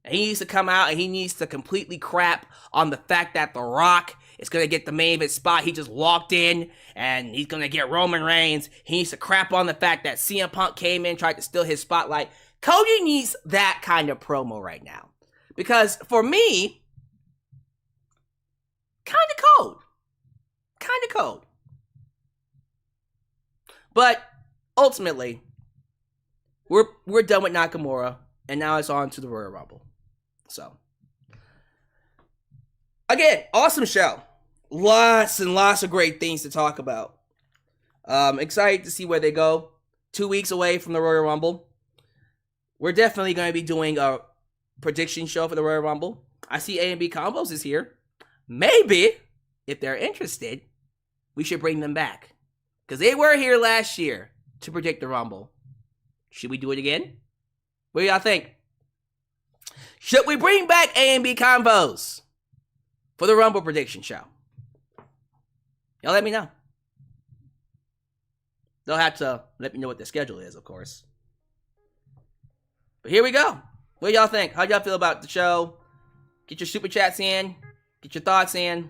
He needs to come out and he needs to completely crap on the fact that The Rock is going to get the main event spot. He just walked in and he's going to get Roman Reigns. He needs to crap on the fact that CM Punk came in, tried to steal his spotlight. Cody needs that kind of promo right now. Because for me, kind of cold. But ultimately, we're done with Nakamura, and now it's on to the Royal Rumble. So, again, awesome show. Lots and lots of great things to talk about. Excited to see where they go. 2 weeks away from the Royal Rumble. We're definitely going to be doing a prediction show for the Royal Rumble. I see A&B Combos is here. Maybe, if they're interested, we should bring them back. Because they were here last year to predict the Rumble. Should we do it again? What do y'all think? Should we bring back A&B Combos for the Rumble prediction show? Y'all let me know. They'll have to let me know what the schedule is, of course. But here we go. What do y'all think? How y'all feel about the show? Get your super chats in. Get your thoughts in.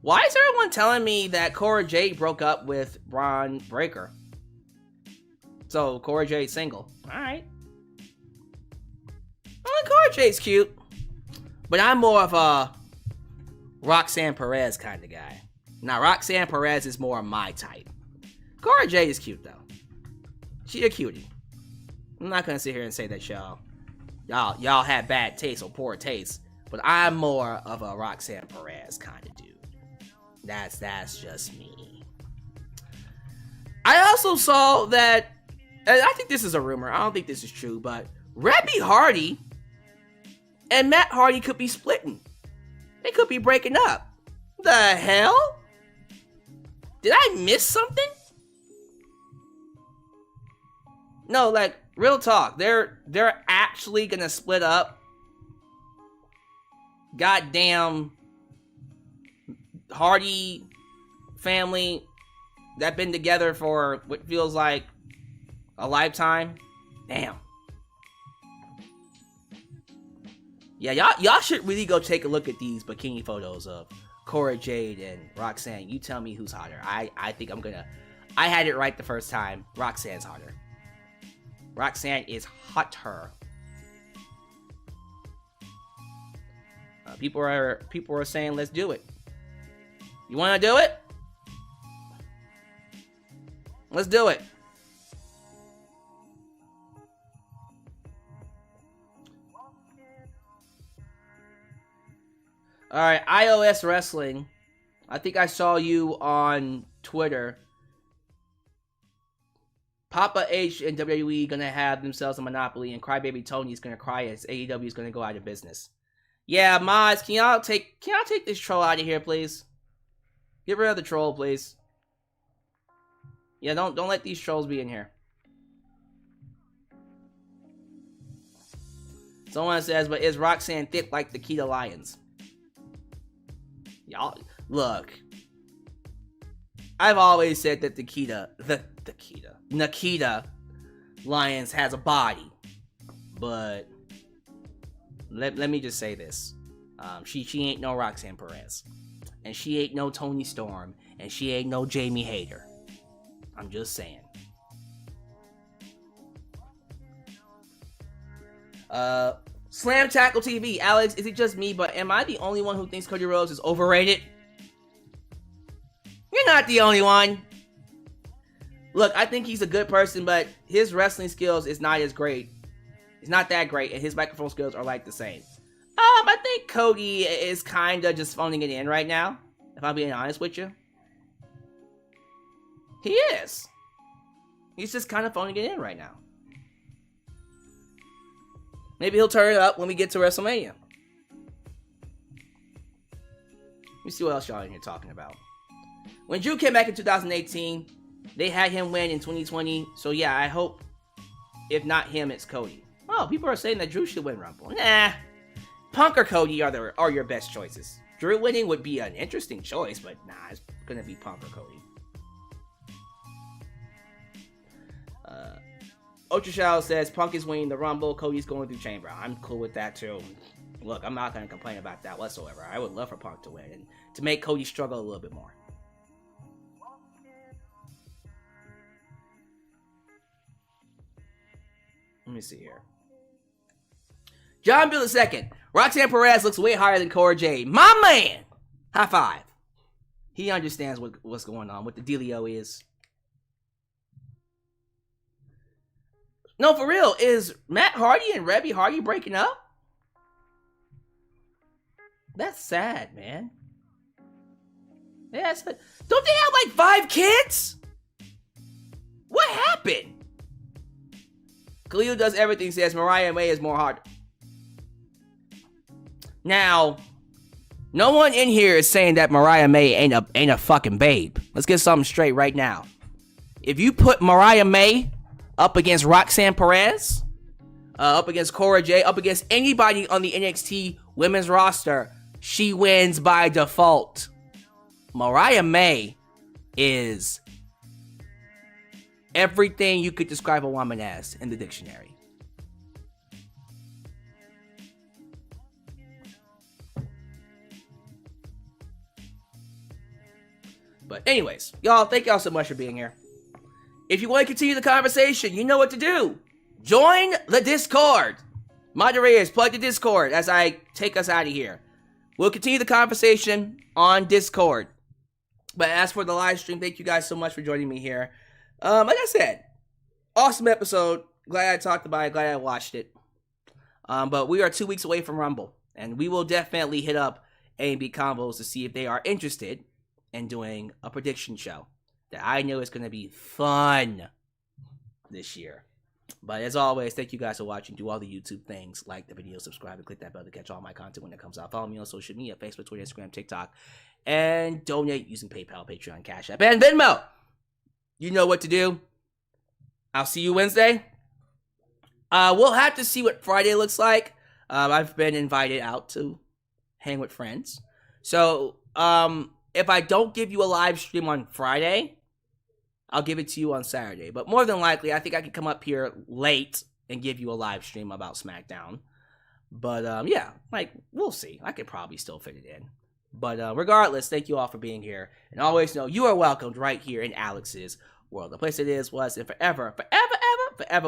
Why is everyone telling me that Cora Jade broke up with Braun Breaker? So, Cora Jade's single. Alright. Well, Cora Jade's cute. But I'm more of a Roxanne Perez kind of guy. Now, Roxanne Perez is more my type. Cora Jade is cute, though. She a cutie. I'm not gonna sit here and say that y'all had bad taste or poor taste. But I'm more of a Roxanne Perez kind of dude. That's just me. I also saw that, and I think this is a rumor, I don't think this is true, but Rebby Hardy and Matt Hardy could be splitting. They could be breaking up. The hell? Did I miss something? No, like, real talk. They're actually gonna split up. Goddamn Hardy family that been together for what feels like a lifetime. Damn. Yeah, y'all should really go take a look at these bikini photos of Cora Jade and Roxanne. You tell me who's hotter. I think I had it right the first time. Roxanne's hotter. Roxanne is hotter. People are saying, let's do it. You want to do it? Let's do it. All right, iOS Wrestling. I think I saw you on Twitter. Papa H and WWE gonna have themselves a monopoly, and Crybaby Tony's gonna cry as AEW is gonna go out of business. Yeah, mods, can y'all take this troll out of here, please? Get rid of the troll, please. Yeah, don't let these trolls be in here. Someone says, but is Roxanne thick like the Nikita Lyons? Y'all, look. I've always said that Nikita Lyons has a body. But let me just say this. She ain't no Roxanne Perez. And she ain't no Toni Storm. And she ain't no Jamie Hayter. I'm just saying. Slam Tackle TV. Alyx, is it just me, but am I the only one who thinks Cody Rhodes is overrated? You're not the only one. Look, I think he's a good person, but his wrestling skills is not as great. He's not that great, and his microphone skills are like the same. I think Cody is kind of just phoning it in right now, if I'm being honest with you. He is. He's just kind of phoning it in right now. Maybe he'll turn it up when we get to WrestleMania. Let me see what else y'all in here talking about. When Drew came back in 2018, they had him win in 2020. So yeah, I hope, if not him, it's Cody. Oh, people are saying that Drew should win Rumble. Nah. Punk or Cody are your best choices. Drew winning would be an interesting choice, but nah, it's gonna be Punk or Cody. Ultra Shadow says Punk is winning the Rumble, Cody's going through Chamber. I'm cool with that too. Look, I'm not gonna complain about that whatsoever. I would love for Punk to win and to make Cody struggle a little bit more. Let me see here. John Bill II. Roxanne Perez looks way higher than Cora Jade. My man! High five. He understands what's going on, what the dealio is. No, for real, is Matt Hardy and Rebby Hardy breaking up? That's sad, man. Yeah, don't they have like 5 kids? What happened? Khalil does everything, says Mariah May is more hard. Now, no one in here is saying that Mariah May ain't a fucking babe. Let's get something straight right now. If you put Mariah May up against Roxanne Perez, up against Cora Jade, up against anybody on the NXT women's roster, she wins by default. Mariah May is everything you could describe a woman as in the dictionary. But anyways, y'all, thank y'all so much for being here. If you want to continue the conversation, you know what to do. Join the Discord. Moderators, plug the Discord as I take us out of here. We'll continue the conversation on Discord. But as for the live stream, thank you guys so much for joining me here. Like I said, awesome episode. Glad I talked about it. Glad I watched it. But we are 2 weeks away from Rumble. And we will definitely hit up A&B Combos to see if they are interested in doing a prediction show that I know is going to be fun this year. But as always, thank you guys for watching. Do all the YouTube things. Like the video, subscribe, and click that bell to catch all my content when it comes out. Follow me on social media, Facebook, Twitter, Instagram, TikTok. And donate using PayPal, Patreon, Cashapp, and Venmo. You know what to do. I'll see you Wednesday. We'll have to see what Friday looks like. I've been invited out to hang with friends. So, if I don't give you a live stream on Friday, I'll give it to you on Saturday. But more than likely, I think I could come up here late and give you a live stream about SmackDown. But, yeah, like, we'll see. I could probably still fit it in. But regardless, thank you all for being here. And always know you are welcomed right here in Alyx's world. The place it is, was, and forever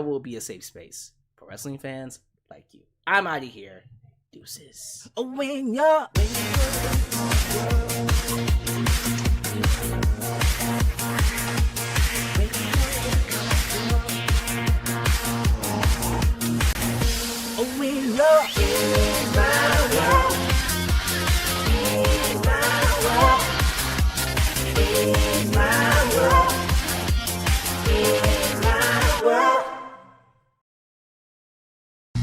will be a safe space for wrestling fans like you. I'm out of here. Deuces. When you're